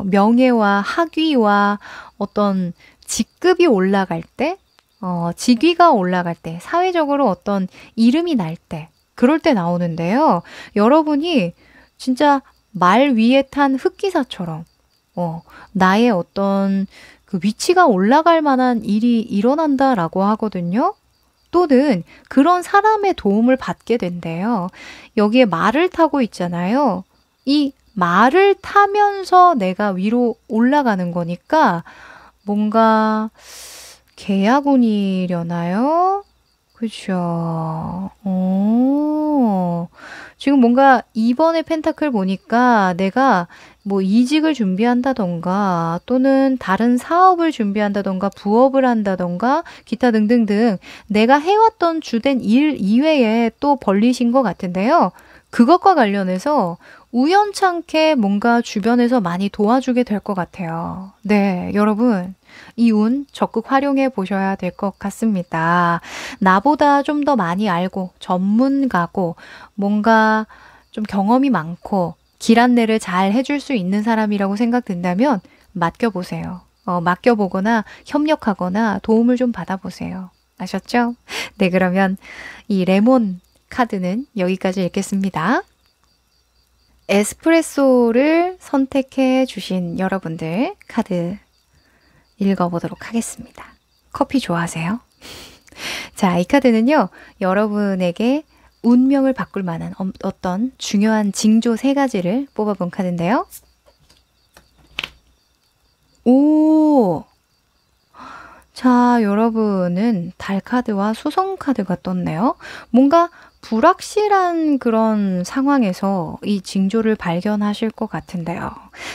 명예와 학위와 어떤 직급이 올라갈 때, 직위가 올라갈 때, 사회적으로 어떤 이름이 날 때, 그럴 때 나오는데요. 여러분이 진짜 말 위에 탄 흑기사처럼, 나의 어떤 그 위치가 올라갈 만한 일이 일어난다라고 하거든요. 또는 그런 사람의 도움을 받게 된대요. 여기에 말을 타고 있잖아요. 이 말을 타면서 내가 위로 올라가는 거니까 뭔가 계약운이려나요? 그죠. 지금 뭔가 2번의 펜타클 보니까 내가 뭐 이직을 준비한다던가 또는 다른 사업을 준비한다던가 부업을 한다던가 기타 등등등 내가 해왔던 주된 일 이외에 또 벌리신 것 같은데요. 그것과 관련해서 우연찮게 뭔가 주변에서 많이 도와주게 될 것 같아요. 네, 여러분. 이 운 적극 활용해 보셔야 될 것 같습니다. 나보다 좀 더 많이 알고 전문가고 뭔가 좀 경험이 많고 길 안내를 잘 해줄 수 있는 사람이라고 생각된다면 맡겨보세요. 맡겨보거나 협력하거나 도움을 좀 받아보세요. 아셨죠? 네, 그러면 이 레몬 카드는 여기까지 읽겠습니다. 에스프레소를 선택해 주신 여러분들 카드 읽어보도록 하겠습니다. 커피 좋아하세요? 자, 이 카드는요, 여러분에게 운명을 바꿀 만한 어떤 중요한 징조 3가지를 뽑아본 카드인데요. 오! 자, 여러분은 달 카드와 수성 카드가 떴네요. 뭔가 불확실한 그런 상황에서 이 징조를 발견하실 것 같은데요.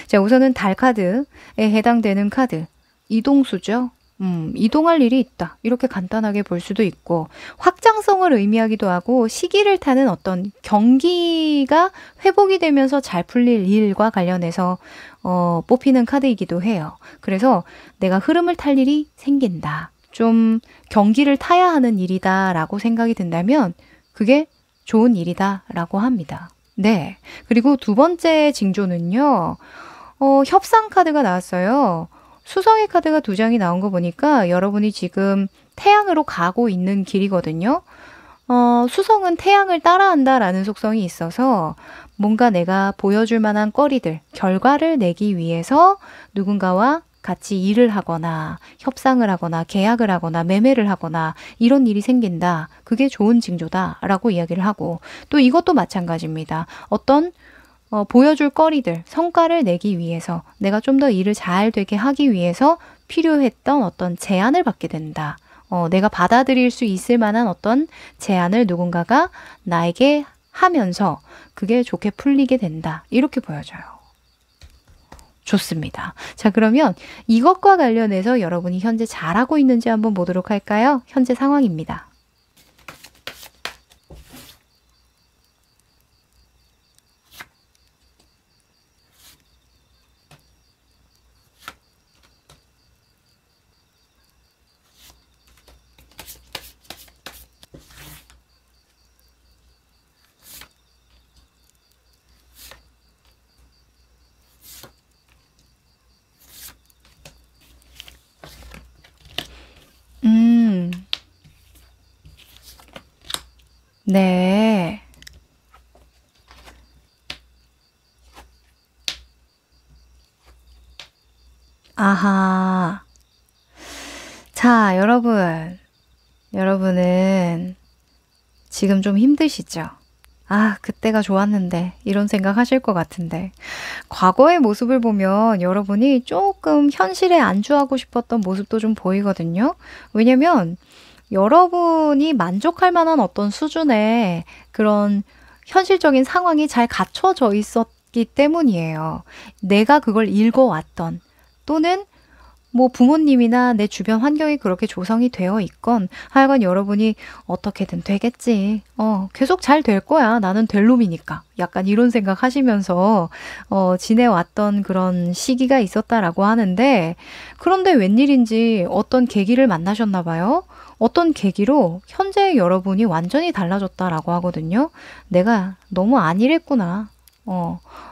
자, 우선은 달 카드에 해당되는 카드, 이동수죠. 이동할 일이 있다. 이렇게 간단하게 볼 수도 있고, 확장성을 의미하기도 하고, 시기를 타는 어떤 경기가 회복이 되면서 잘 풀릴 일과 관련해서 뽑히는 카드이기도 해요. 그래서 내가 흐름을 탈 일이 생긴다. 좀 경기를 타야 하는 일이다 라고 생각이 든다면 그게 좋은 일이다 라고 합니다. 네. 그리고 두 번째 징조는요. 협상 카드가 나왔어요. 수성의 카드가 2장이 나온 거 보니까 여러분이 지금 태양으로 가고 있는 길이거든요. 수성은 태양을 따라한다라는 속성이 있어서 뭔가 내가 보여줄 만한 거리들, 결과를 내기 위해서 누군가와 같이 일을 하거나 협상을 하거나 계약을 하거나 매매를 하거나 이런 일이 생긴다. 그게 좋은 징조다라고 이야기를 하고, 또 이것도 마찬가지입니다. 어떤 보여줄 거리들, 성과를 내기 위해서 내가 좀 더 일을 잘 되게 하기 위해서 필요했던 어떤 제안을 받게 된다. 내가 받아들일 수 있을 만한 어떤 제안을 누군가가 나에게 하면서 그게 좋게 풀리게 된다. 이렇게 보여져요. 좋습니다. 자, 그러면 이것과 관련해서 여러분이 현재 잘하고 있는지 한번 보도록 할까요? 현재 상황입니다. 음, 네. 아하. 자, 여러분은 지금 좀 힘드시죠? 아, 그때가 좋았는데, 이런 생각 하실 것 같은데. 과거의 모습을 보면 여러분이 조금 현실에 안주하고 싶었던 모습도 좀 보이거든요. 왜냐면 여러분이 만족할 만한 어떤 수준의 그런 현실적인 상황이 잘 갖춰져 있었기 때문이에요. 내가 그걸 읽어왔던, 또는 뭐 부모님이나 내 주변 환경이 그렇게 조성이 되어 있건 하여간 여러분이 어떻게든 되겠지. 계속 잘 될 거야. 나는 될 놈이니까. 약간 이런 생각 하시면서 지내왔던 그런 시기가 있었다라고 하는데, 그런데 웬일인지 어떤 계기를 만나셨나 봐요. 어떤 계기로 현재 여러분이 완전히 달라졌다라고 하거든요. 내가 너무 안일했구나.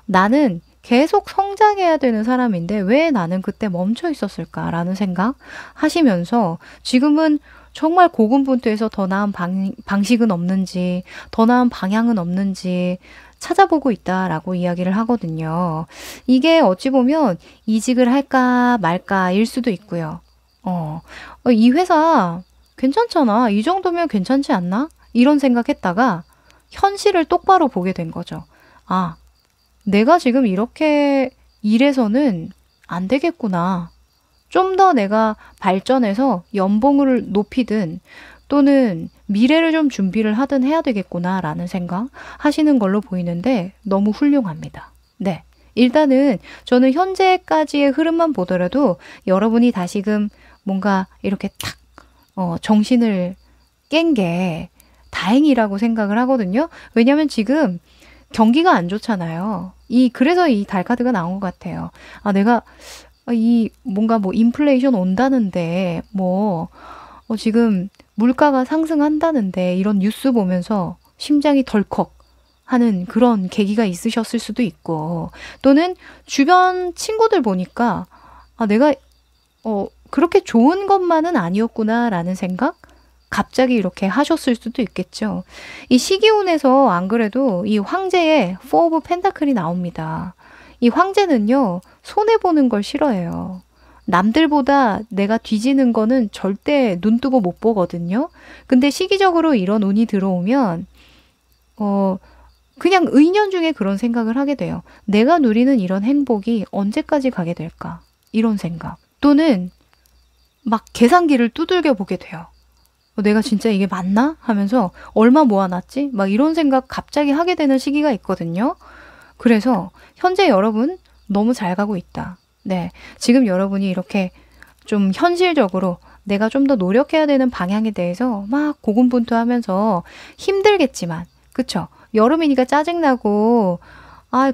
나는 계속 성장해야 되는 사람인데 왜 나는 그때 멈춰 있었을까라는 생각 하시면서 지금은 정말 고군분투해서 더 나은 방식은 없는지, 더 나은 방향은 없는지 찾아보고 있다라고 이야기를 하거든요. 이게 어찌 보면 이직을 할까 말까일 수도 있고요. 이 회사 괜찮잖아. 이 정도면 괜찮지 않나? 이런 생각했다가 현실을 똑바로 보게 된 거죠. 아, 내가 지금 이렇게 일해서는 안 되겠구나. 좀 더 내가 발전해서 연봉을 높이든 또는 미래를 좀 준비를 하든 해야 되겠구나라는 생각 하시는 걸로 보이는데 너무 훌륭합니다. 네. 일단은 저는 현재까지의 흐름만 보더라도 여러분이 다시금 뭔가 이렇게 탁 정신을 깬 게 다행이라고 생각을 하거든요. 왜냐면 지금 경기가 안 좋잖아요. 그래서 이 달 카드가 나온 것 같아요. 아, 내가 뭔가 뭐 인플레이션 온다는데, 지금 물가가 상승한다는데, 이런 뉴스 보면서 심장이 덜컥 하는 그런 계기가 있으셨을 수도 있고, 또는 주변 친구들 보니까, 아, 내가, 그렇게 좋은 것만은 아니었구나라는 생각? 갑자기 이렇게 하셨을 수도 있겠죠. 이 시기운에서 안 그래도 이 황제의 포 오브 펜타클이 나옵니다. 이 황제는요, 손해보는 걸 싫어해요. 남들보다 내가 뒤지는 거는 절대 눈 뜨고 못 보거든요. 근데 시기적으로 이런 운이 들어오면 그냥 의년중에 그런 생각을 하게 돼요. 내가 누리는 이런 행복이 언제까지 가게 될까? 이런 생각. 또는 막 계산기를 두들겨 보게 돼요. 내가 진짜 이게 맞나? 하면서 얼마 모아놨지? 막 이런 생각 갑자기 하게 되는 시기가 있거든요. 그래서 현재 여러분 너무 잘 가고 있다. 네, 지금 여러분이 이렇게 좀 현실적으로 내가 좀 더 노력해야 되는 방향에 대해서 막 고군분투하면서 힘들겠지만, 그쵸? 여름이니까 짜증나고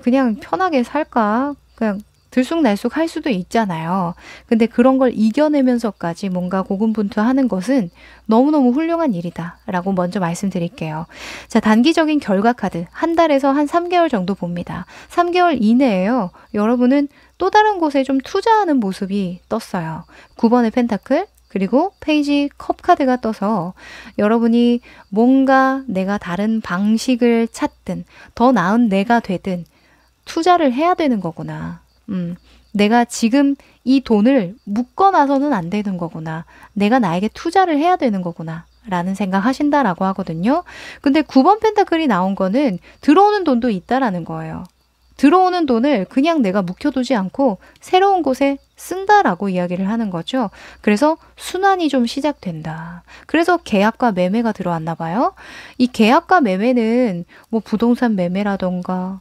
그냥 편하게 살까? 그냥 들쑥날쑥 할 수도 있잖아요. 근데 그런 걸 이겨내면서까지 뭔가 고군분투하는 것은 너무너무 훌륭한 일이다 라고 먼저 말씀드릴게요. 자, 단기적인 결과 카드 한 달에서 한 3개월 정도 봅니다. 3개월 이내에요. 여러분은 또 다른 곳에 좀 투자하는 모습이 떴어요. 9번의 펜타클 그리고 페이지 컵 카드가 떠서 여러분이 뭔가 내가 다른 방식을 찾든 더 나은 내가 되든 투자를 해야 되는 거구나. 내가 지금 이 돈을 묶어놔서는 안 되는 거구나. 내가 나에게 투자를 해야 되는 거구나. 라는 생각 하신다라고 하거든요. 근데 9번 펜타클이 나온 거는 들어오는 돈도 있다라는 거예요. 들어오는 돈을 그냥 내가 묵혀두지 않고 새로운 곳에 쓴다라고 이야기를 하는 거죠. 그래서 순환이 좀 시작된다. 그래서 계약과 매매가 들어왔나 봐요. 이 계약과 매매는 뭐 부동산 매매라던가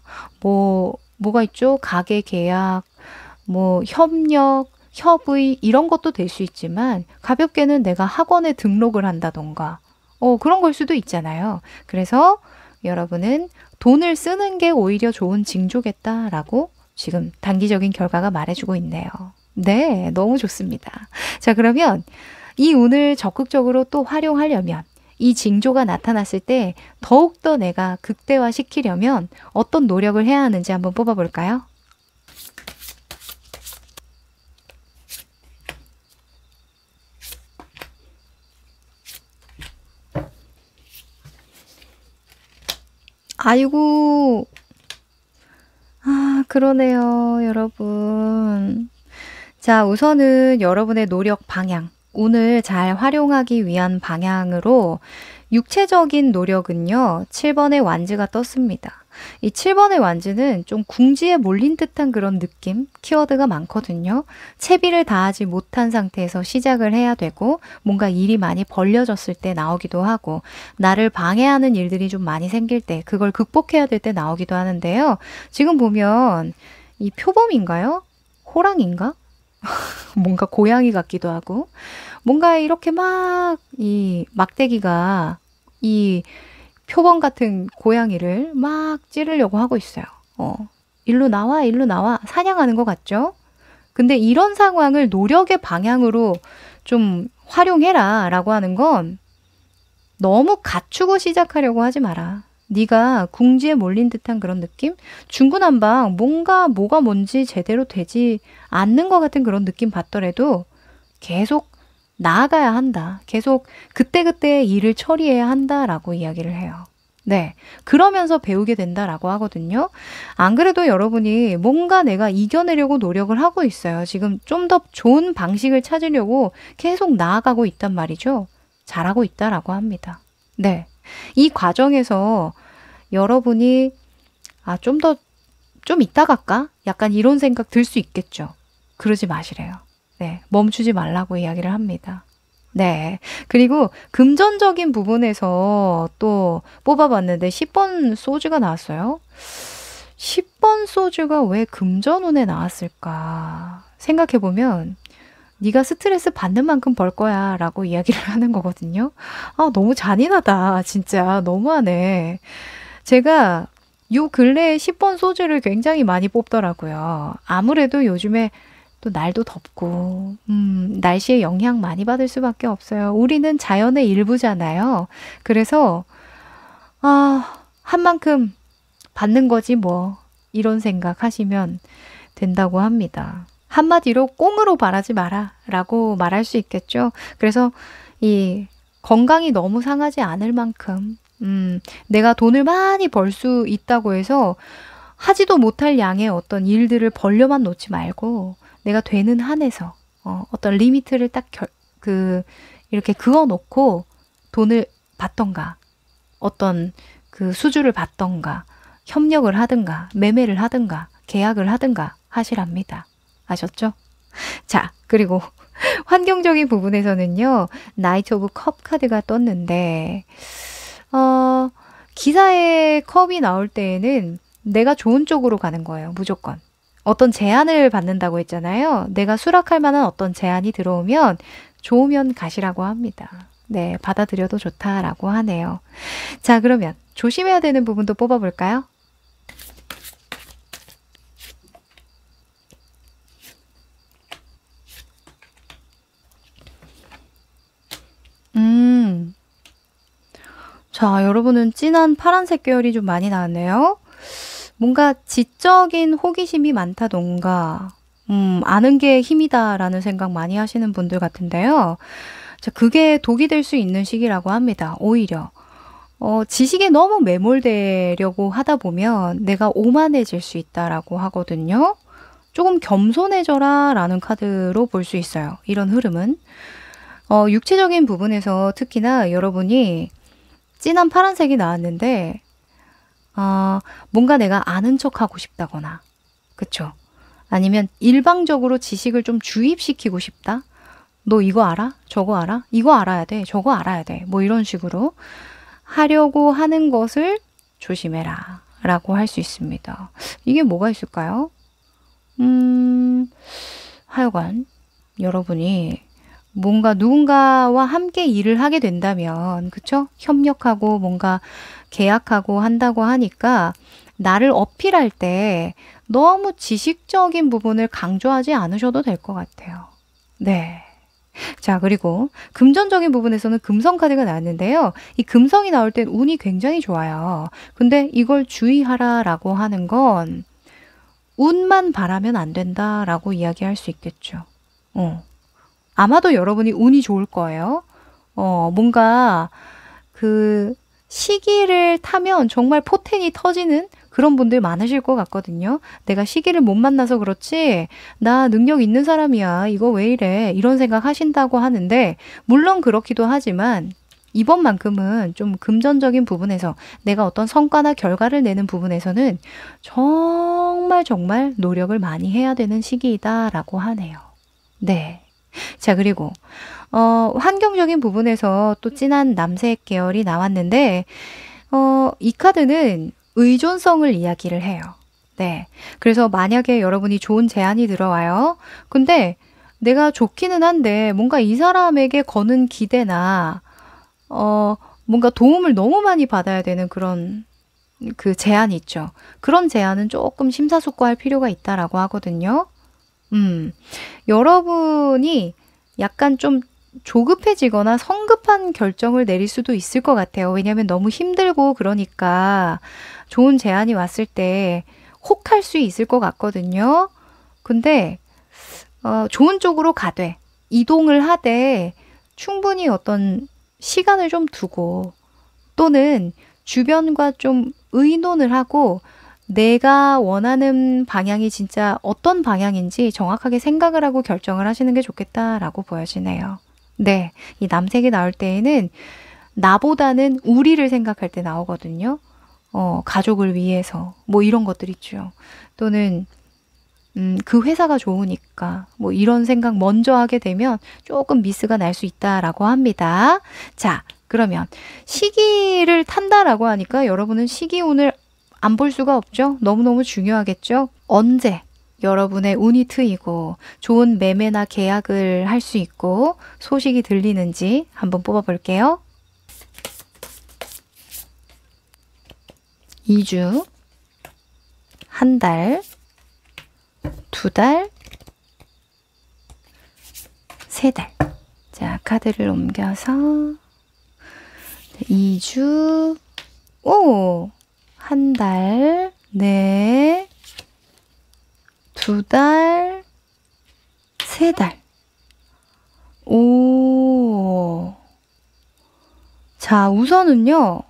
뭐가 있죠? 가게 계약, 뭐 협력, 협의 이런 것도 될 수 있지만 가볍게는 내가 학원에 등록을 한다던가 그런 걸 수도 있잖아요. 그래서 여러분은 돈을 쓰는 게 오히려 좋은 징조겠다라고 지금 단기적인 결과가 말해주고 있네요. 네, 너무 좋습니다. 자, 그러면 이 운을 적극적으로 또 활용하려면 이 징조가 나타났을 때 더욱더 내가 극대화시키려면 어떤 노력을 해야 하는지 한번 뽑아볼까요? 아이고, 그러네요, 여러분. 자, 우선은 여러분의 노력 방향, 운을 잘 활용하기 위한 방향으로 육체적인 노력은요, 7번의 완즈가 떴습니다. 이 7번의 완즈는 좀 궁지에 몰린 듯한 그런 느낌, 키워드가 많거든요. 채비를 다하지 못한 상태에서 시작을 해야 되고 뭔가 일이 많이 벌려졌을 때 나오기도 하고 나를 방해하는 일들이 좀 많이 생길 때 그걸 극복해야 될 때 나오기도 하는데요. 지금 보면 이 표범인가요? 호랑인가? 뭔가 고양이 같기도 하고 뭔가 이렇게 막 이 막대기가 이 표범 같은 고양이를 막 찌르려고 하고 있어요. 일로 나와, 일로 나와 사냥하는 것 같죠? 근데 이런 상황을 노력의 방향으로 좀 활용해라 라고 하는 건 너무 갖추고 시작하려고 하지 마라. 네가 궁지에 몰린 듯한 그런 느낌? 중구난방 뭐가 뭔지 제대로 되지 않는 것 같은 그런 느낌 받더라도 계속 나아가야 한다. 계속 그때그때 일을 처리해야 한다라고 이야기를 해요. 네, 그러면서 배우게 된다라고 하거든요. 안 그래도 여러분이 뭔가 내가 이겨내려고 노력을 하고 있어요. 지금 좀 더 좋은 방식을 찾으려고 계속 나아가고 있단 말이죠. 잘하고 있다라고 합니다. 네, 이 과정에서 여러분이 좀 이따 갈까? 약간 이런 생각 들 수 있겠죠. 그러지 마시래요. 네, 멈추지 말라고 이야기를 합니다. 네, 그리고 금전적인 부분에서 또 뽑아봤는데 10번 소주가 나왔어요. 10번 소주가 왜 금전운에 나왔을까 생각해보면 네가 스트레스 받는 만큼 벌 거야 라고 이야기를 하는 거거든요. 너무 잔인하다. 진짜 너무하네. 제가 요 근래에 10번 소주를 굉장히 많이 뽑더라고요. 아무래도 요즘에 또 날도 덥고 날씨의 영향 많이 받을 수밖에 없어요. 우리는 자연의 일부잖아요. 그래서 한 만큼 받는 거지 뭐 이런 생각 하시면 된다고 합니다. 한마디로 꽁으로 바라지 마라 라고 말할 수 있겠죠. 그래서 이 건강이 너무 상하지 않을 만큼, 내가 돈을 많이 벌 수 있다고 해서 하지도 못할 양의 어떤 일들을 벌려만 놓지 말고 내가 되는 한에서 어떤 리미트를 딱 이렇게 그어 놓고 돈을 받던가 어떤 그 수주를 받던가 협력을 하든가 매매를 하든가 계약을 하든가 하시랍니다. 아셨죠? 자, 그리고 환경적인 부분에서는요. 나이트 오브 컵 카드가 떴는데 기사에 컵이 나올 때에는 내가 좋은 쪽으로 가는 거예요. 무조건. 어떤 제안을 받는다고 했잖아요. 내가 수락할 만한 어떤 제안이 들어오면 좋으면 가시라고 합니다. 네, 받아들여도 좋다라고 하네요. 자, 그러면 조심해야 되는 부분도 뽑아볼까요? 자, 여러분은 진한 파란색 계열이 좀 많이 나왔네요. 뭔가 지적인 호기심이 많다던가, 아는 게 힘이다라는 생각 많이 하시는 분들 같은데요. 자, 그게 독이 될 수 있는 시기라고 합니다. 오히려. 지식에 너무 매몰되려고 하다 보면 내가 오만해질 수 있다라고 하거든요. 조금 겸손해져라 라는 카드로 볼 수 있어요. 이런 흐름은. 육체적인 부분에서 특히나 여러분이 진한 파란색이 나왔는데, 뭔가 내가 아는 척 하고 싶다거나, 그쵸? 아니면 일방적으로 지식을 좀 주입시키고 싶다? 너 이거 알아? 저거 알아? 이거 알아야 돼. 저거 알아야 돼. 뭐 이런 식으로 하려고 하는 것을 조심해라 라고 할 수 있습니다. 이게 뭐가 있을까요? 하여간 여러분이 뭔가 누군가와 함께 일을 하게 된다면, 그쵸? 협력하고 뭔가 계약하고 한다고 하니까 나를 어필할 때 너무 지식적인 부분을 강조하지 않으셔도 될 것 같아요. 네. 자, 그리고 금전적인 부분에서는 금성 카드가 나왔는데요. 이 금성이 나올 땐 운이 굉장히 좋아요. 근데 이걸 주의하라라고 하는 건 운만 바라면 안 된다라고 이야기할 수 있겠죠. 아마도 여러분이 운이 좋을 거예요. 뭔가 그 시기를 타면 정말 포텐이 터지는 그런 분들 많으실 것 같거든요. 내가 시기를 못 만나서 그렇지, 나 능력 있는 사람이야. 이거 왜 이래? 이런 생각 하신다고 하는데, 물론 그렇기도 하지만, 이번만큼은 좀 금전적인 부분에서 내가 어떤 성과나 결과를 내는 부분에서는 정말 정말 노력을 많이 해야 되는 시기이다라고 하네요. 네. 자, 그리고 환경적인 부분에서 또 진한 남색 계열이 나왔는데 이 카드는 의존성을 이야기를 해요. 네. 그래서 만약에 여러분이 좋은 제안이 들어와요. 근데 내가 좋기는 한데 뭔가 이 사람에게 거는 기대나 뭔가 도움을 너무 많이 받아야 되는 그런 그 제안이 있죠. 그런 제안은 조금 심사숙고할 필요가 있다라고 하거든요. 여러분이 약간 좀 조급해지거나 성급한 결정을 내릴 수도 있을 것 같아요. 왜냐하면 너무 힘들고 그러니까 좋은 제안이 왔을 때 혹할 수 있을 것 같거든요. 근데 좋은 쪽으로 가되 이동을 하되 충분히 어떤 시간을 좀 두고 또는 주변과 좀 의논을 하고 내가 원하는 방향이 진짜 어떤 방향인지 정확하게 생각을 하고 결정을 하시는 게 좋겠다라고 보여지네요. 네, 이 남색이 나올 때에는 나보다는 우리를 생각할 때 나오거든요. 가족을 위해서 뭐 이런 것들 있죠. 또는 그 회사가 좋으니까 뭐 이런 생각 먼저 하게 되면 조금 미스가 날 수 있다라고 합니다. 자, 그러면 시기를 탄다라고 하니까 여러분은 시기운을 안 볼 수가 없죠? 너무너무 중요하겠죠? 언제 여러분의 운이 트이고 좋은 매매나 계약을 할 수 있고 소식이 들리는지 한번 뽑아볼게요. 2주, 한 달, 2달, 3달. 자, 카드를 옮겨서 2주, 오! 한 달, 네, 2달, 3달. 오, 자, 우선은요.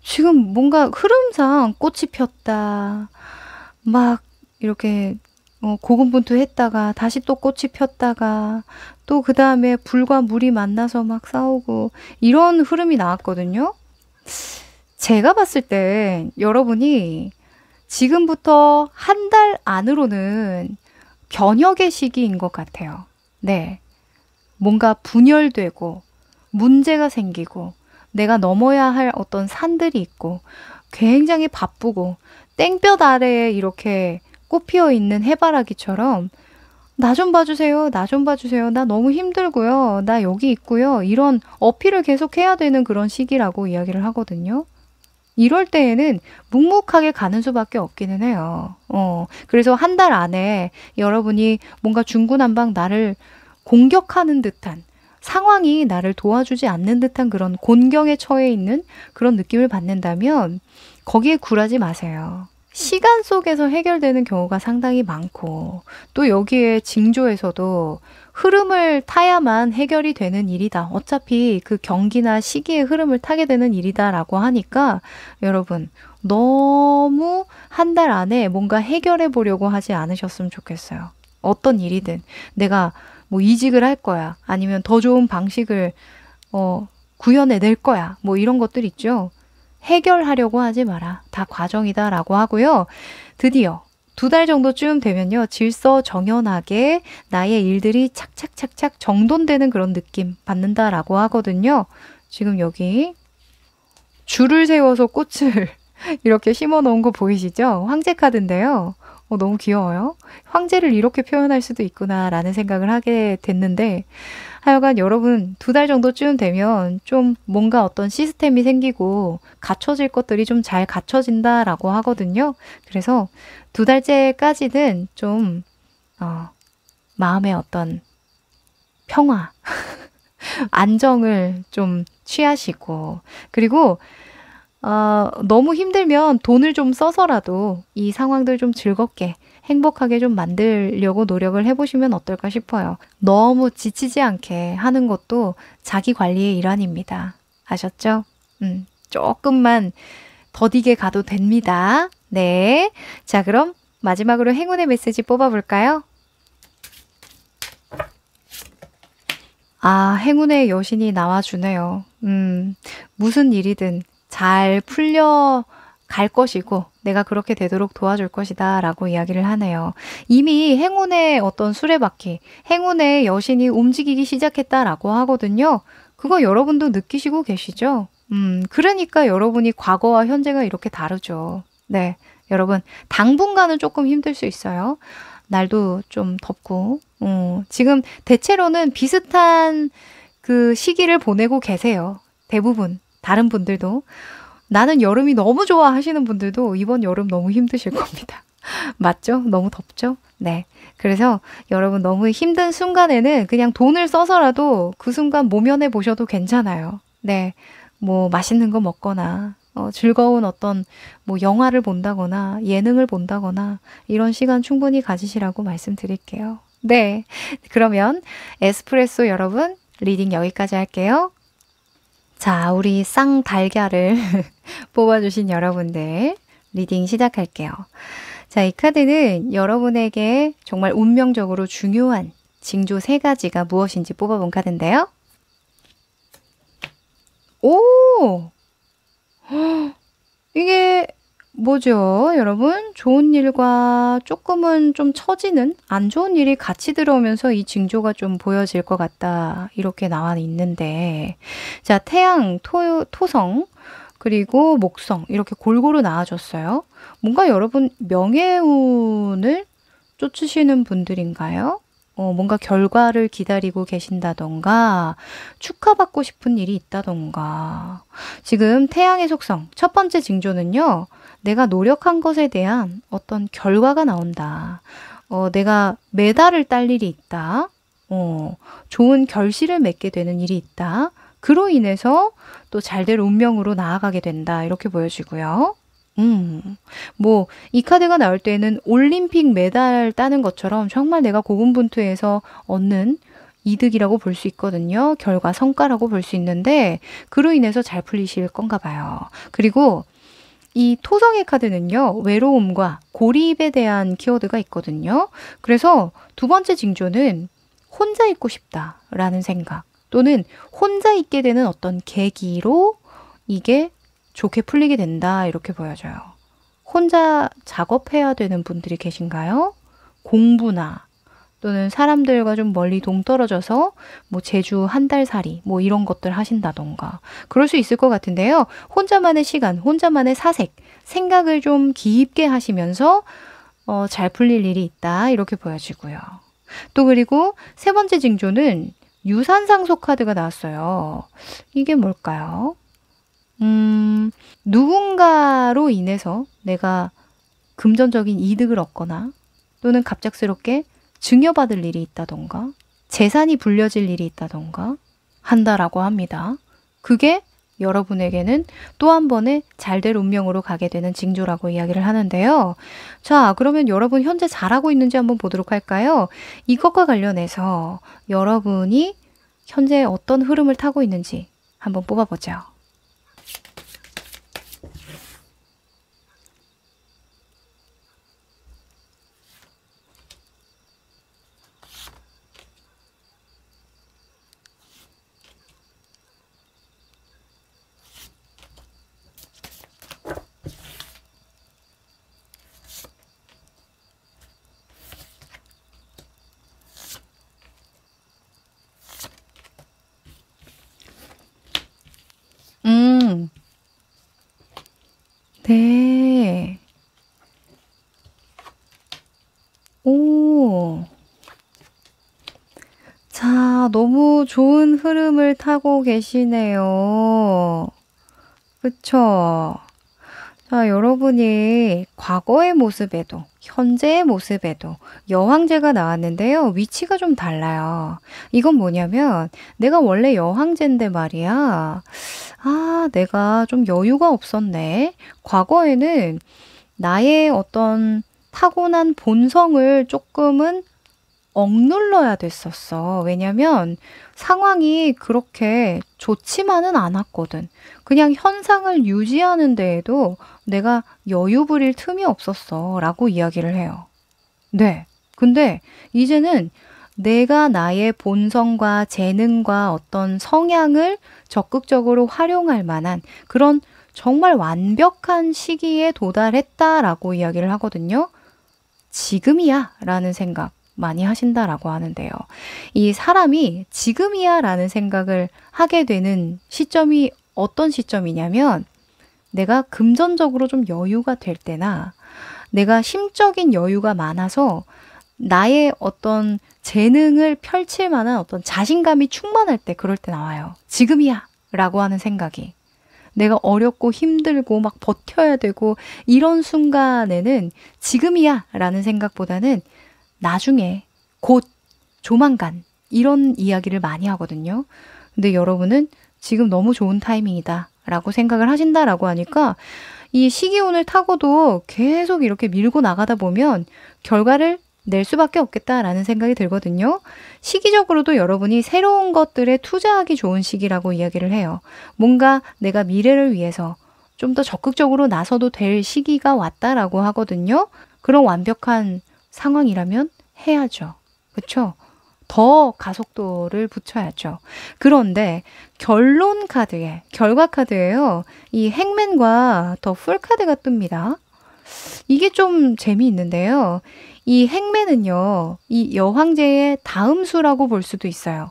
지금 뭔가 흐름상 꽃이 폈다. 막 이렇게 고군분투했다가 다시 또 꽃이 폈다가 또 그다음에 불과 물이 만나서 막 싸우고 이런 흐름이 나왔거든요. 제가 봤을 때 여러분이 지금부터 한 달 안으로는 변혁의 시기인 것 같아요. 네. 뭔가 분열되고 문제가 생기고 내가 넘어야 할 어떤 산들이 있고 굉장히 바쁘고 땡볕 아래에 이렇게 꽃피어 있는 해바라기처럼 나 좀 봐주세요. 나 좀 봐주세요. 나 너무 힘들고요. 나 여기 있고요. 이런 어필을 계속 해야 되는 그런 시기라고 이야기를 하거든요. 이럴 때에는 묵묵하게 가는 수밖에 없기는 해요. 그래서 한 달 안에 여러분이 뭔가 중구난방 나를 공격하는 듯한 상황이 나를 도와주지 않는 듯한 그런 곤경에 처해 있는 그런 느낌을 받는다면 거기에 굴하지 마세요. 시간 속에서 해결되는 경우가 상당히 많고 또 여기에 징조에서도 흐름을 타야만 해결이 되는 일이다. 어차피 그 경기나 시기의 흐름을 타게 되는 일이다라고 하니까 여러분 너무 한 달 안에 뭔가 해결해 보려고 하지 않으셨으면 좋겠어요. 어떤 일이든 내가 뭐 이직을 할 거야. 아니면 더 좋은 방식을 구현해 낼 거야. 뭐 이런 것들 있죠. 해결하려고 하지 마라. 다 과정이다라고 하고요. 드디어 2달 정도쯤 되면요. 질서정연하게 나의 일들이 착착착착 정돈되는 그런 느낌 받는다라고 하거든요. 지금 여기 줄을 세워서 꽃을 이렇게 심어 놓은 거 보이시죠? 황제 카드인데요. 너무 귀여워요. 황제를 이렇게 표현할 수도 있구나라는 생각을 하게 됐는데 하여간 여러분 2달 정도쯤 되면 좀 뭔가 어떤 시스템이 생기고 갖춰질 것들이 좀 잘 갖춰진다라고 하거든요. 그래서 2달째까지는 좀 마음의 어떤 평화, 안정을 좀 취하시고 그리고 너무 힘들면 돈을 좀 써서라도 이 상황들 좀 즐겁게 행복하게 좀 만들려고 노력을 해보시면 어떨까 싶어요. 너무 지치지 않게 하는 것도 자기 관리의 일환입니다. 아셨죠? 조금만 더디게 가도 됩니다. 네. 자, 그럼 마지막으로 행운의 메시지 뽑아볼까요? 아, 행운의 여신이 나와주네요. 무슨 일이든 잘 풀려갈 것이고 내가 그렇게 되도록 도와줄 것이다 라고 이야기를 하네요. 이미 행운의 어떤 수레바퀴, 행운의 여신이 움직이기 시작했다라고 하거든요. 그거 여러분도 느끼시고 계시죠? 그러니까 여러분이 과거와 현재가 이렇게 다르죠. 네, 여러분 당분간은 조금 힘들 수 있어요. 날도 좀 덥고 지금 대체로는 비슷한 그 시기를 보내고 계세요. 대부분 다른 분들도 나는 여름이 너무 좋아 하시는 분들도 이번 여름 너무 힘드실 겁니다. 맞죠? 너무 덥죠? 네. 그래서 여러분 너무 힘든 순간에는 그냥 돈을 써서라도 그 순간 모면해 보셔도 괜찮아요. 네. 뭐 맛있는 거 먹거나 즐거운 어떤 뭐 영화를 본다거나 예능을 본다거나 이런 시간 충분히 가지시라고 말씀드릴게요. 네. 그러면 에스프레소 여러분 리딩 여기까지 할게요. 자, 우리 쌍달걀을 뽑아주신 여러분들 리딩 시작할게요. 자, 이 카드는 여러분에게 정말 운명적으로 중요한 징조 3가지가 무엇인지 뽑아본 카드인데요. 오! 이게 뭐죠, 여러분? 좋은 일과 조금은 좀 처지는 안 좋은 일이 같이 들어오면서 이 징조가 좀 보여질 것 같다. 이렇게 나와 있는데 자, 태양, 토성, 그리고 목성 이렇게 골고루 나와줬어요. 뭔가 여러분 명예운을 쫓으시는 분들인가요? 뭔가 결과를 기다리고 계신다던가 축하받고 싶은 일이 있다던가 지금 태양의 속성 첫 번째 징조는요. 내가 노력한 것에 대한 어떤 결과가 나온다. 내가 메달을 딸 일이 있다. 좋은 결실을 맺게 되는 일이 있다. 그로 인해서 또 잘될 운명으로 나아가게 된다. 이렇게 보여지고요. 뭐 이 카드가 나올 때는 올림픽 메달 따는 것처럼 정말 내가 고군분투해서 얻는 이득이라고 볼 수 있거든요. 결과 성과라고 볼 수 있는데 그로 인해서 잘 풀리실 건가 봐요. 그리고 이 토성의 카드는요. 외로움과 고립에 대한 키워드가 있거든요. 그래서 두 번째 징조는 혼자 있고 싶다라는 생각 또는 혼자 있게 되는 어떤 계기로 이게 좋게 풀리게 된다 이렇게 보여져요. 혼자 작업해야 되는 분들이 계신가요? 공부나 또는 사람들과 좀 멀리 동떨어져서 뭐 제주 한 달 살이 뭐 이런 것들 하신다던가 그럴 수 있을 것 같은데요. 혼자만의 시간, 혼자만의 사색, 생각을 좀 깊게 하시면서 잘 풀릴 일이 있다 이렇게 보여지고요. 또 그리고 세 번째 징조는 유산상속 카드가 나왔어요. 이게 뭘까요? 누군가로 인해서 내가 금전적인 이득을 얻거나 또는 갑작스럽게 증여받을 일이 있다던가 재산이 불려질 일이 있다던가 한다라고 합니다. 그게 여러분에게는 또 한 번의 잘될 운명으로 가게 되는 징조라고 이야기를 하는데요. 자, 그러면 여러분 현재 잘하고 있는지 한번 보도록 할까요? 이것과 관련해서 여러분이 현재 어떤 흐름을 타고 있는지 한번 뽑아보죠. 음, 네. 오. 자, 너무 좋은 흐름을 타고 계시네요. 그쵸? 자, 여러분이 과거의 모습에도, 현재의 모습에도 여황제가 나왔는데요. 위치가 좀 달라요. 이건 뭐냐면, 내가 원래 여황제인데 말이야. 아, 내가 좀 여유가 없었네. 과거에는 나의 어떤 타고난 본성을 조금은 억눌러야 됐었어. 왜냐면 상황이 그렇게 좋지만은 않았거든. 그냥 현상을 유지하는 데에도 내가 여유 부릴 틈이 없었어. 라고 이야기를 해요. 네. 근데 이제는 내가 나의 본성과 재능과 어떤 성향을 적극적으로 활용할 만한 그런 정말 완벽한 시기에 도달했다라고 이야기를 하거든요. 지금이야 라는 생각 많이 하신다라고 하는데요. 이 사람이 지금이야 라는 생각을 하게 되는 시점이 어떤 시점이냐면 내가 금전적으로 좀 여유가 될 때나 내가 심적인 여유가 많아서 나의 어떤 재능을 펼칠 만한 어떤 자신감이 충만할 때 그럴 때 나와요. 지금이야 라고 하는 생각이. 내가 어렵고 힘들고 막 버텨야 되고 이런 순간에는 지금이야 라는 생각보다는 나중에 곧 조만간 이런 이야기를 많이 하거든요. 근데 여러분은 지금 너무 좋은 타이밍이다 라고 생각을 하신다라고 하니까 이 시기운을 타고도 계속 이렇게 밀고 나가다 보면 결과를 낼 수밖에 없겠다라는 생각이 들거든요. 시기적으로도 여러분이 새로운 것들에 투자하기 좋은 시기라고 이야기를 해요. 뭔가 내가 미래를 위해서 좀 더 적극적으로 나서도 될 시기가 왔다라고 하거든요. 그런 완벽한 상황이라면 해야죠. 그렇죠? 더 가속도를 붙여야죠. 그런데 결론 카드에, 결과 카드에요. 이 행맨과 더 풀 카드가 뜹니다. 이게 좀 재미있는데요. 이 행맨은요, 이 여황제의 다음 수라고 볼 수도 있어요.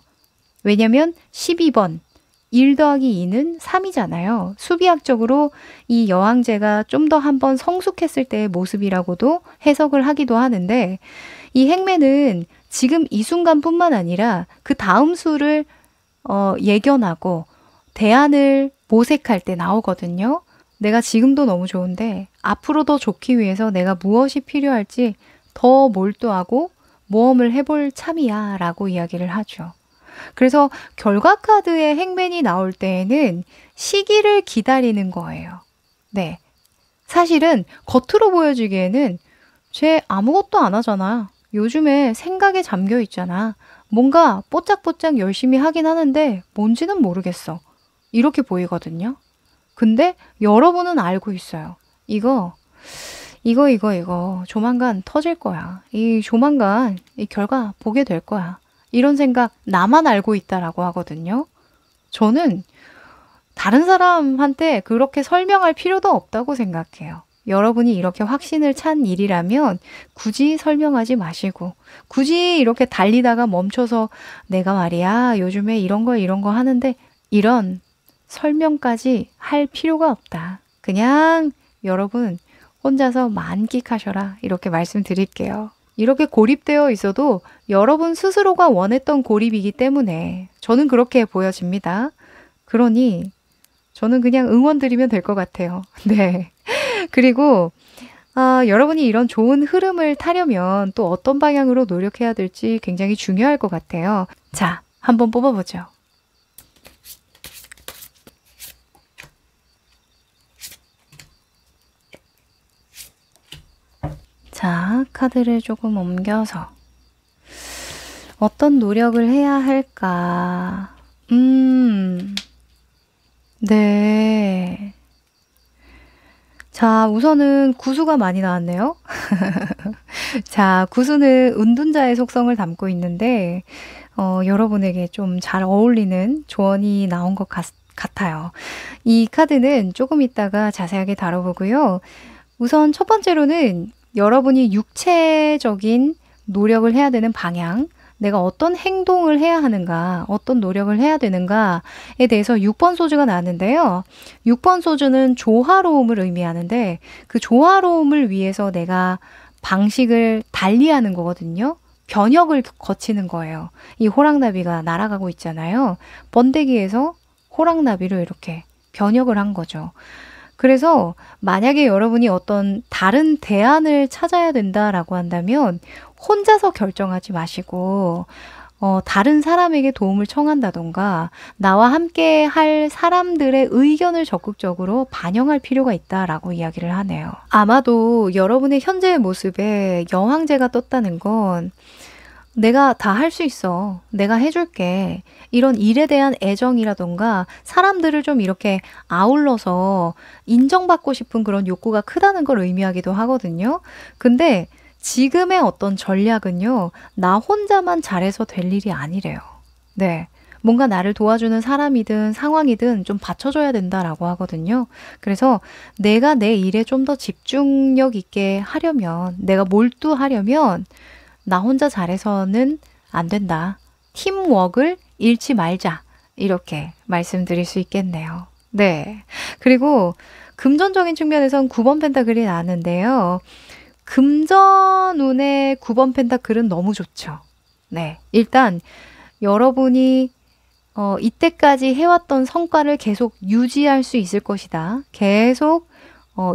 왜냐면 12번, 1 더하기 2는 3이잖아요. 수비학적으로 이 여황제가 좀 더 한번 성숙했을 때의 모습이라고도 해석을 하기도 하는데, 이 행맨은 지금 이 순간뿐만 아니라 그 다음 수를 예견하고 대안을 모색할 때 나오거든요. 내가 지금도 너무 좋은데 앞으로 더 좋기 위해서 내가 무엇이 필요할지 더 몰두하고 모험을 해볼 참이야 라고 이야기를 하죠. 그래서 결과 카드의 행맨이 나올 때에는 시기를 기다리는 거예요. 네. 사실은 겉으로 보여지기에는 쟤 아무것도 안 하잖아. 요즘에 생각에 잠겨 있잖아. 뭔가 뽀짝뽀짝 열심히 하긴 하는데 뭔지는 모르겠어. 이렇게 보이거든요. 근데 여러분은 알고 있어요. 이거 조만간 터질 거야. 이 조만간 이 결과 보게 될 거야. 이런 생각 나만 알고 있다라고 하거든요. 저는 다른 사람한테 그렇게 설명할 필요도 없다고 생각해요. 여러분이 이렇게 확신을 찬 일이라면 굳이 설명하지 마시고 굳이 이렇게 달리다가 멈춰서 내가 말이야 요즘에 이런 거 하는데 이런 설명까지 할 필요가 없다. 그냥 여러분 혼자서 만끽하셔라. 이렇게 말씀드릴게요. 이렇게 고립되어 있어도 여러분 스스로가 원했던 고립이기 때문에 저는 그렇게 보여집니다. 그러니 저는 그냥 응원 드리면 될 것 같아요. 네. 그리고 여러분이 이런 좋은 흐름을 타려면 또 어떤 방향으로 노력해야 될지 굉장히 중요할 것 같아요. 자, 한번 뽑아보죠. 자, 카드를 조금 옮겨서 어떤 노력을 해야 할까? 네. 자, 우선은 구수가 많이 나왔네요. 자, 구수는 은둔자의 속성을 담고 있는데, 여러분에게 좀 잘 어울리는 조언이 나온 것 같아요. 이 카드는 조금 이따가 자세하게 다뤄보고요. 우선 첫 번째로는 여러분이 육체적인 노력을 해야 되는 방향, 내가 어떤 행동을 해야 하는가, 어떤 노력을 해야 되는가에 대해서 6번 소주가 나왔는데요. 6번 소주는 조화로움을 의미하는데 그 조화로움을 위해서 내가 방식을 달리하는 거거든요. 변혁을 거치는 거예요. 이 호랑나비가 날아가고 있잖아요. 번데기에서 호랑나비로 이렇게 변혁을 한 거죠. 그래서 만약에 여러분이 어떤 다른 대안을 찾아야 된다라고 한다면 혼자서 결정하지 마시고 다른 사람에게 도움을 청한다던가 나와 함께 할 사람들의 의견을 적극적으로 반영할 필요가 있다라고 이야기를 하네요. 아마도 여러분의 현재의 모습에 여왕제가 떴다는 건 내가 다 할 수 있어. 내가 해줄게. 이런 일에 대한 애정이라던가 사람들을 좀 이렇게 아울러서 인정받고 싶은 그런 욕구가 크다는 걸 의미하기도 하거든요. 근데 지금의 어떤 전략은요, 나 혼자만 잘해서 될 일이 아니래요. 네. 뭔가 나를 도와주는 사람이든 상황이든 좀 받쳐줘야 된다라고 하거든요. 그래서 내가 내 일에 좀 더 집중력 있게 하려면, 내가 몰두하려면 나 혼자 잘해서는 안 된다. 팀워크를 잃지 말자. 이렇게 말씀드릴 수 있겠네요. 네. 그리고 금전적인 측면에선 9번 펜타클이 나왔는데요. 금전운의 9번 펜타클은 너무 좋죠. 네. 일단 여러분이 이때까지 해왔던 성과를 계속 유지할 수 있을 것이다. 계속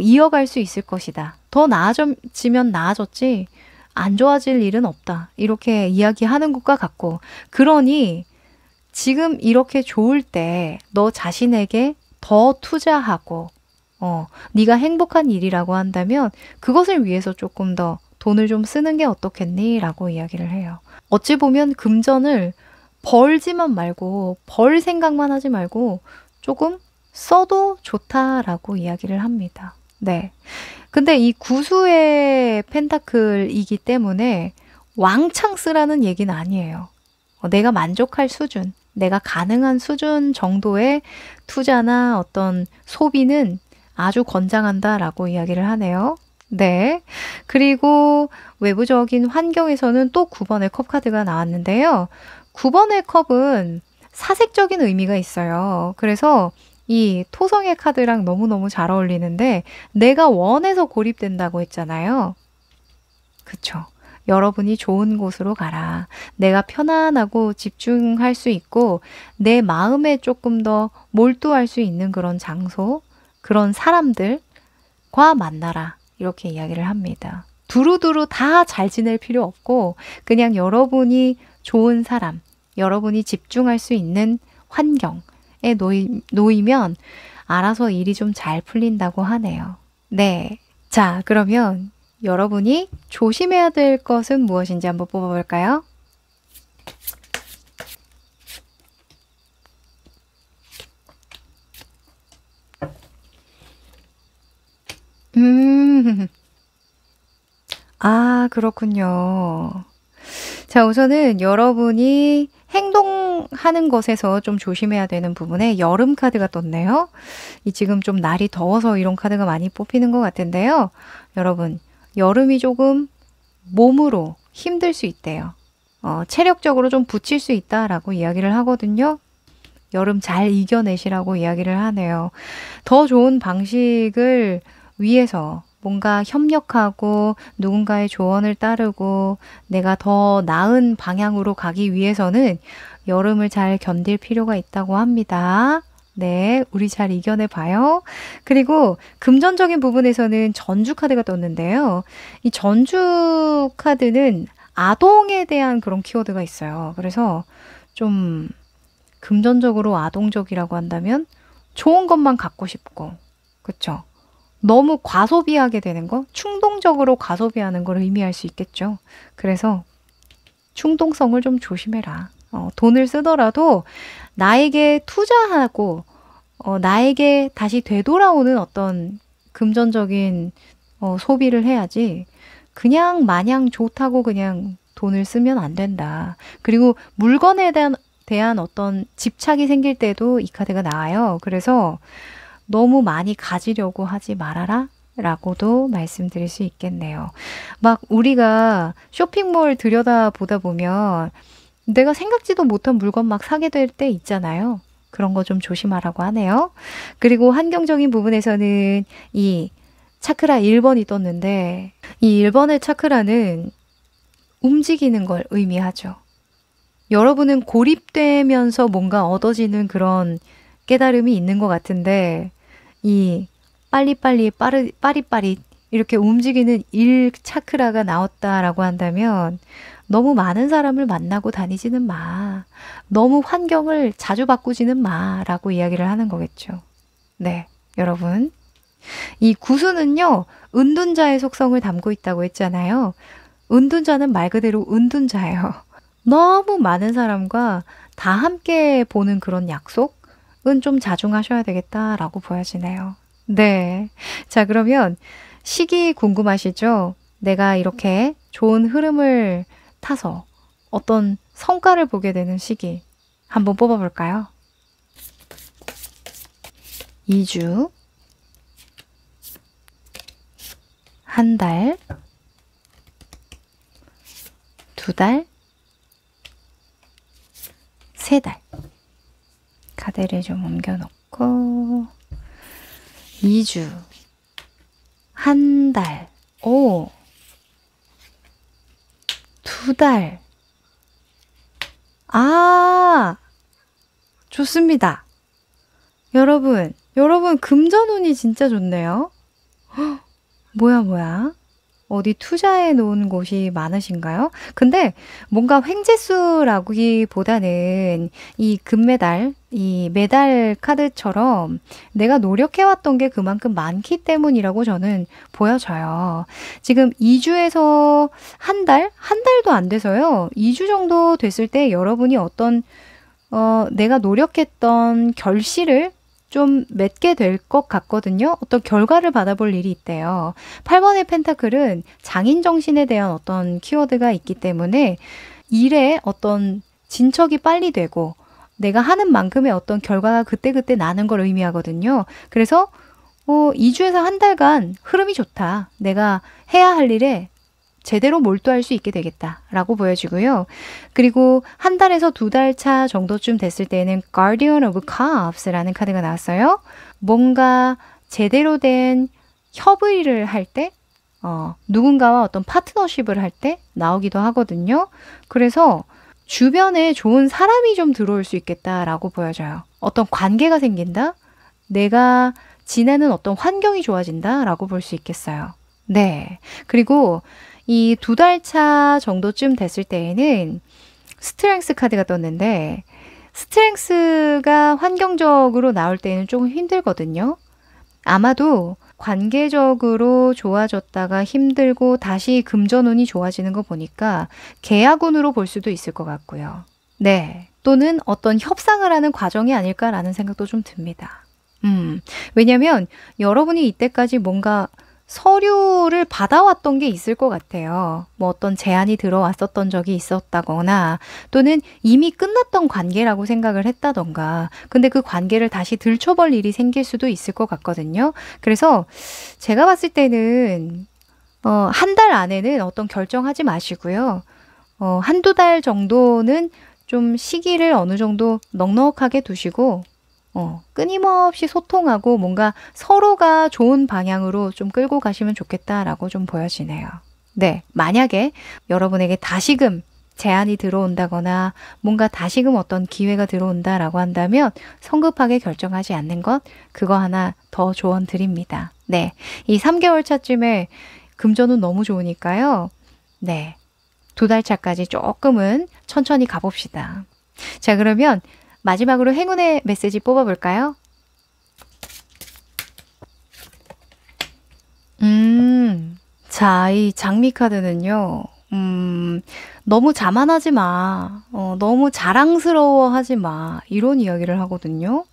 이어갈 수 있을 것이다. 더 나아지면 나아졌지 안 좋아질 일은 없다. 이렇게 이야기하는 것과 같고 그러니 지금 이렇게 좋을 때 너 자신에게 더 투자하고 네가 행복한 일이라고 한다면 그것을 위해서 조금 더 돈을 좀 쓰는 게 어떻겠니? 라고 이야기를 해요. 어찌 보면 금전을 벌지만 말고 벌 생각만 하지 말고 조금 써도 좋다라고 이야기를 합니다. 네. 근데 이 구수의 펜타클이기 때문에 왕창 쓰라는 얘기는 아니에요. 내가 만족할 수준, 내가 가능한 수준 정도의 투자나 어떤 소비는 아주 권장한다라고 이야기를 하네요. 네. 그리고 외부적인 환경에서는 또 9번의 컵 카드가 나왔는데요. 9번의 컵은 사색적인 의미가 있어요. 그래서 이 토성의 카드랑 너무너무 잘 어울리는데 내가 원해서 고립된다고 했잖아요. 그쵸. 여러분이 좋은 곳으로 가라. 내가 편안하고 집중할 수 있고 내 마음에 조금 더 몰두할 수 있는 그런 장소, 그런 사람들과 만나라. 이렇게 이야기를 합니다. 두루두루 다 잘 지낼 필요 없고 그냥 여러분이 좋은 사람, 여러분이 집중할 수 있는 환경에 놓이면 알아서 일이 좀 잘 풀린다고 하네요. 네. 자, 그러면 여러분이 조심해야 될 것은 무엇인지 한번 뽑아볼까요? 그렇군요. 자, 우선은 여러분이 행동하는 것에서 좀 조심해야 되는 부분에 여름 카드가 떴네요. 이 지금 좀 날이 더워서 이런 카드가 많이 뽑히는 것 같은데요. 여러분, 여름이 조금 몸으로 힘들 수 있대요. 체력적으로 좀 부칠 수 있다라고 이야기를 하거든요. 여름 잘 이겨내시라고 이야기를 하네요. 더 좋은 방식을 위해서 뭔가 협력하고 누군가의 조언을 따르고 내가 더 나은 방향으로 가기 위해서는 여름을 잘 견딜 필요가 있다고 합니다. 네, 우리 잘 이겨내 봐요. 그리고 금전적인 부분에서는 전주 카드가 떴는데요. 이 전주 카드는 아동에 대한 그런 키워드가 있어요. 그래서 좀 금전적으로 아동적이라고 한다면 좋은 것만 갖고 싶고, 그쵸? 너무 과소비하게 되는 거, 충동적으로 과소비하는 걸 의미할 수 있겠죠. 그래서 충동성을 좀 조심해라. 돈을 쓰더라도 나에게 투자하고, 나에게 다시 되돌아오는 어떤 금전적인 소비를 해야지 그냥 마냥 좋다고 그냥 돈을 쓰면 안 된다. 그리고 물건에 대한 어떤 집착이 생길 때도 이 카드가 나와요. 그래서 너무 많이 가지려고 하지 말아라 라고도 말씀드릴 수 있겠네요. 막 우리가 쇼핑몰 들여다보다 보면 내가 생각지도 못한 물건 막 사게 될 때 있잖아요. 그런 거 좀 조심하라고 하네요. 그리고 환경적인 부분에서는 이 차크라 1번이 떴는데 이 1번의 차크라는 움직이는 걸 의미하죠. 여러분은 고립되면서 뭔가 얻어지는 그런 깨달음이 있는 것 같은데 이 빨리빨리 빠릿빠릿 이렇게 움직이는 1 차크라가 나왔다라고 한다면 너무 많은 사람을 만나고 다니지는 마. 너무 환경을 자주 바꾸지는 마라고 이야기를 하는 거겠죠. 네, 여러분. 이 구수는요, 은둔자의 속성을 담고 있다고 했잖아요. 은둔자는 말 그대로 은둔자예요. 너무 많은 사람과 다 함께 보는 그런 약속은 좀 자중하셔야 되겠다라고 보여지네요. 네. 자, 그러면 시기 궁금하시죠? 내가 이렇게 좋은 흐름을 타서 어떤 성과를 보게 되는 시기 한번 뽑아볼까요? 2주, 한 달, 2달, 3달. 카드를 좀 옮겨놓고 2주, 한 달, 2달. 좋습니다. 여러분 금전운이 진짜 좋네요. 헉, 뭐야? 어디 투자해 놓은 곳이 많으신가요? 근데 뭔가 횡재수라기보다는 이 금메달, 이 메달 카드처럼 내가 노력해왔던 게 그만큼 많기 때문이라고 저는 보여져요. 지금 2주에서 한 달? 한 달도 안 돼서요. 2주 정도 됐을 때 여러분이 어떤 내가 노력했던 결실을 좀 맺게 될 것 같거든요. 어떤 결과를 받아볼 일이 있대요. 8번의 펜타클은 장인 정신에 대한 어떤 키워드가 있기 때문에 일에 어떤 진척이 빨리 되고 내가 하는 만큼의 어떤 결과가 그때그때 나는 걸 의미하거든요. 그래서 2주에서 한 달간 흐름이 좋다. 내가 해야 할 일에 제대로 몰두할 수 있게 되겠다라고 보여지고요. 그리고 한 달에서 2달 차 정도쯤 됐을 때는 Guardian of Cups라는 카드가 나왔어요. 뭔가 제대로 된 협의를 할 때, 누군가와 어떤 파트너십을 할 때 나오기도 하거든요. 그래서 주변에 좋은 사람이 좀 들어올 수 있겠다라고 보여져요. 어떤 관계가 생긴다? 내가 지내는 어떤 환경이 좋아진다라고 볼 수 있겠어요. 네. 그리고 이 2달 차 정도쯤 됐을 때에는 스트렝스 카드가 떴는데 스트렝스가 환경적으로 나올 때는 조금 힘들거든요. 아마도 관계적으로 좋아졌다가 힘들고 다시 금전운이 좋아지는 거 보니까 계약운으로 볼 수도 있을 것 같고요. 네. 또는 어떤 협상을 하는 과정이 아닐까라는 생각도 좀 듭니다. 왜냐면 여러분이 이때까지 뭔가 서류를 받아왔던 게 있을 것 같아요. 뭐 어떤 제안이 들어왔었던 적이 있었다거나 또는 이미 끝났던 관계라고 생각을 했다던가 근데 그 관계를 다시 들춰볼 일이 생길 수도 있을 것 같거든요. 그래서 제가 봤을 때는 한 달 안에는 어떤 결정하지 마시고요. 한두 달 정도는 좀 시기를 어느 정도 넉넉하게 두시고 끊임없이 소통하고 뭔가 서로가 좋은 방향으로 좀 끌고 가시면 좋겠다라고 좀 보여지네요. 네, 만약에 여러분에게 다시금 제안이 들어온다거나 뭔가 다시금 어떤 기회가 들어온다라고 한다면 성급하게 결정하지 않는 것, 그거 하나 더 조언 드립니다. 네, 이 3개월 차쯤에 금전은 너무 좋으니까요. 네, 2달 차까지 조금은 천천히 가봅시다. 자, 그러면 마지막으로 행운의 메시지 뽑아볼까요? 자, 이 장미 카드는요, 너무 자만하지 마. 너무 자랑스러워하지 마. 이런 이야기를 하거든요.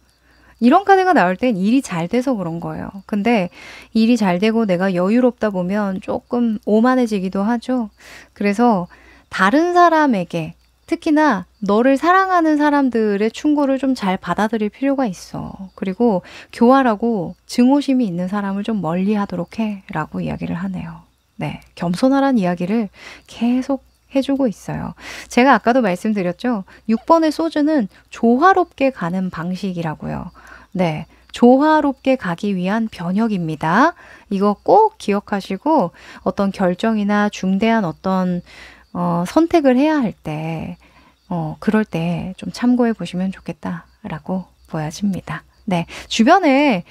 이런 카드가 나올 땐 일이 잘 돼서 그런 거예요. 근데 일이 잘 되고 내가 여유롭다 보면 조금 오만해지기도 하죠. 그래서 다른 사람에게 특히나 너를 사랑하는 사람들의 충고를 좀 잘 받아들일 필요가 있어. 그리고 교활하고 증오심이 있는 사람을 좀 멀리 하도록 해. 라고 이야기를 하네요. 네. 겸손하란 이야기를 계속 해주고 있어요. 제가 아까도 말씀드렸죠. 6번의 소주는 조화롭게 가는 방식이라고요. 네. 조화롭게 가기 위한 변혁입니다. 이거 꼭 기억하시고 어떤 결정이나 중대한 어떤 선택을 해야 할 때, 그럴 때 좀 참고해 보시면 좋겠다라고 보여집니다. 네. 주변에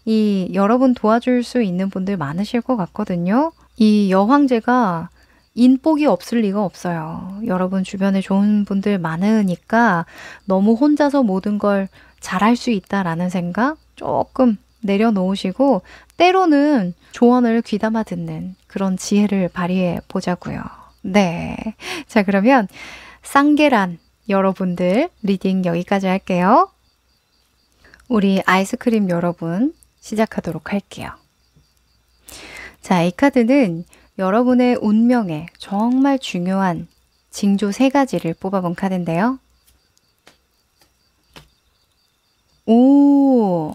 이 여러분 도와줄 수 있는 분들 많으실 것 같거든요. 이 여황제가 인복이 없을 리가 없어요. 여러분 주변에 좋은 분들 많으니까 너무 혼자서 모든 걸 잘할 수 있다라는 생각 조금 내려놓으시고 때로는 조언을 귀담아 듣는 그런 지혜를 발휘해 보자고요. 네. 자, 그러면 쌍계란 여러분들 리딩 여기까지 할게요. 우리 아이스크림 여러분 시작하도록 할게요. 자, 이 카드는 여러분의 운명에 정말 중요한 징조 3가지를 뽑아본 카드인데요. 오!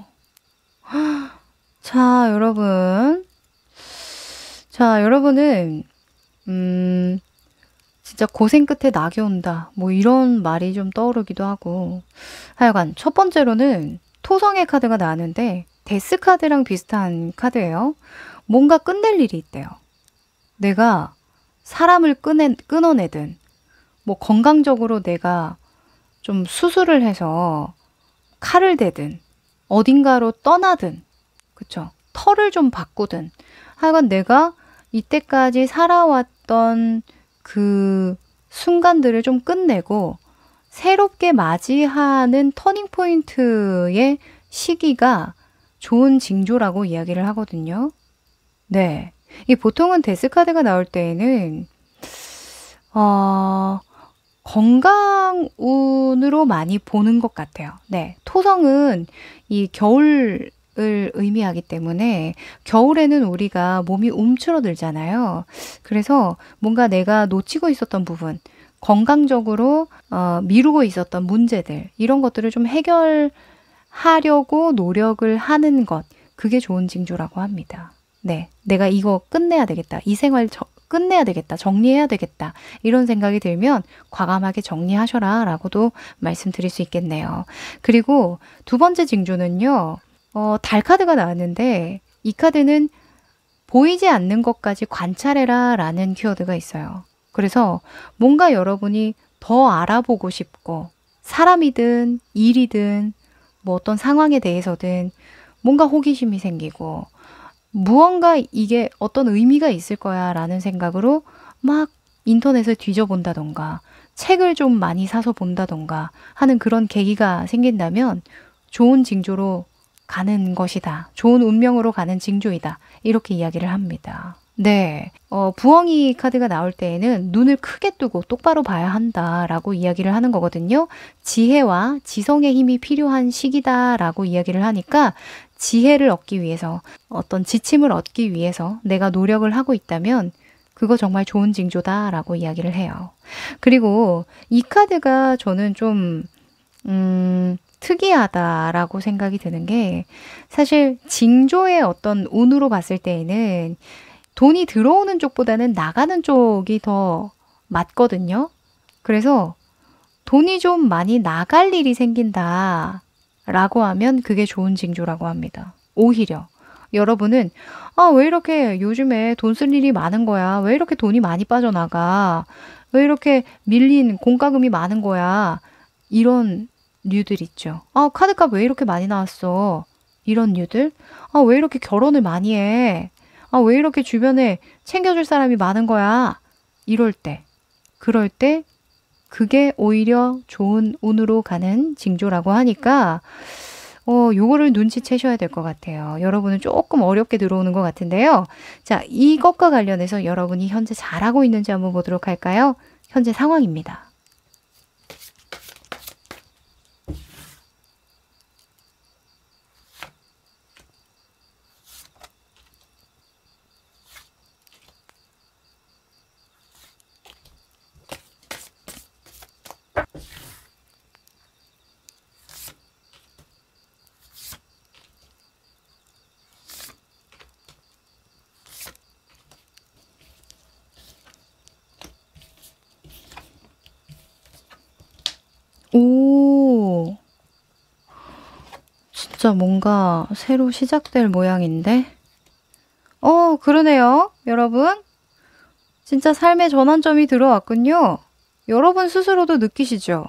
자, 여러분. 자, 여러분은 진짜 고생 끝에 낙이 온다. 뭐 이런 말이 좀 떠오르기도 하고. 하여간 첫 번째로는 토성의 카드가 나왔는데 데스 카드랑 비슷한 카드예요. 뭔가 끝낼 일이 있대요. 내가 사람을 끊어내든 뭐 건강적으로 내가 좀 수술을 해서 칼을 대든 어딘가로 떠나든 그쵸? 털을 좀 바꾸든 하여간 내가 이때까지 살아왔던 그 순간들을 좀 끝내고 새롭게 맞이하는 터닝포인트의 시기가 좋은 징조라고 이야기를 하거든요. 네. 이 보통은 데스카드가 나올 때에는 건강운으로 많이 보는 것 같아요. 네. 토성은 이 겨울을 의미하기 때문에 겨울에는 우리가 몸이 움츠러들잖아요. 그래서 뭔가 내가 놓치고 있었던 부분, 건강적으로 미루고 있었던 문제들 이런 것들을 좀 해결하려고 노력을 하는 것 그게 좋은 징조라고 합니다. 네, 내가 이거 끝내야 되겠다. 이 생활 끝내야 되겠다. 정리해야 되겠다. 이런 생각이 들면 과감하게 정리하셔라 라고도 말씀드릴 수 있겠네요. 그리고 두 번째 징조는요. 달 카드가 나왔는데 이 카드는 보이지 않는 것까지 관찰해라 라는 키워드가 있어요. 그래서 뭔가 여러분이 더 알아보고 싶고 사람이든 일이든 뭐 어떤 상황에 대해서든 뭔가 호기심이 생기고 무언가 이게 어떤 의미가 있을 거야 라는 생각으로 막 인터넷을 뒤져본다던가 책을 좀 많이 사서 본다던가 하는 그런 계기가 생긴다면 좋은 징조로 가는 것이다. 좋은 운명으로 가는 징조이다. 이렇게 이야기를 합니다. 네. 부엉이 카드가 나올 때에는 눈을 크게 뜨고 똑바로 봐야 한다라고 이야기를 하는 거거든요. 지혜와 지성의 힘이 필요한 시기다라고 이야기를 하니까 지혜를 얻기 위해서, 어떤 지침을 얻기 위해서 내가 노력을 하고 있다면 그거 정말 좋은 징조다라고 이야기를 해요. 그리고 이 카드가 저는 좀 특이하다라고 생각이 드는 게, 사실 징조의 어떤 운으로 봤을 때에는 돈이 들어오는 쪽보다는 나가는 쪽이 더 맞거든요. 그래서 돈이 좀 많이 나갈 일이 생긴다 라고 하면 그게 좋은 징조라고 합니다. 오히려 여러분은 왜 이렇게 요즘에 돈 쓸 일이 많은 거야? 왜 이렇게 돈이 많이 빠져나가? 왜 이렇게 밀린 공과금이 많은 거야? 이런 류들 있죠. 카드값 왜 이렇게 많이 나왔어? 이런 류들. 왜 이렇게 결혼을 많이 해? 왜 이렇게 주변에 챙겨줄 사람이 많은 거야? 이럴 때, 그럴 때 그게 오히려 좋은 운으로 가는 징조라고 하니까 요거를 눈치채셔야 될 것 같아요. 여러분은 조금 어렵게 들어오는 것 같은데요. 자, 이것과 관련해서 여러분이 현재 잘하고 있는지 한번 보도록 할까요? 현재 상황입니다. 오, 진짜 뭔가 새로 시작될 모양인데? 그러네요, 여러분. 진짜 삶의 전환점이 들어왔군요. 여러분 스스로도 느끼시죠?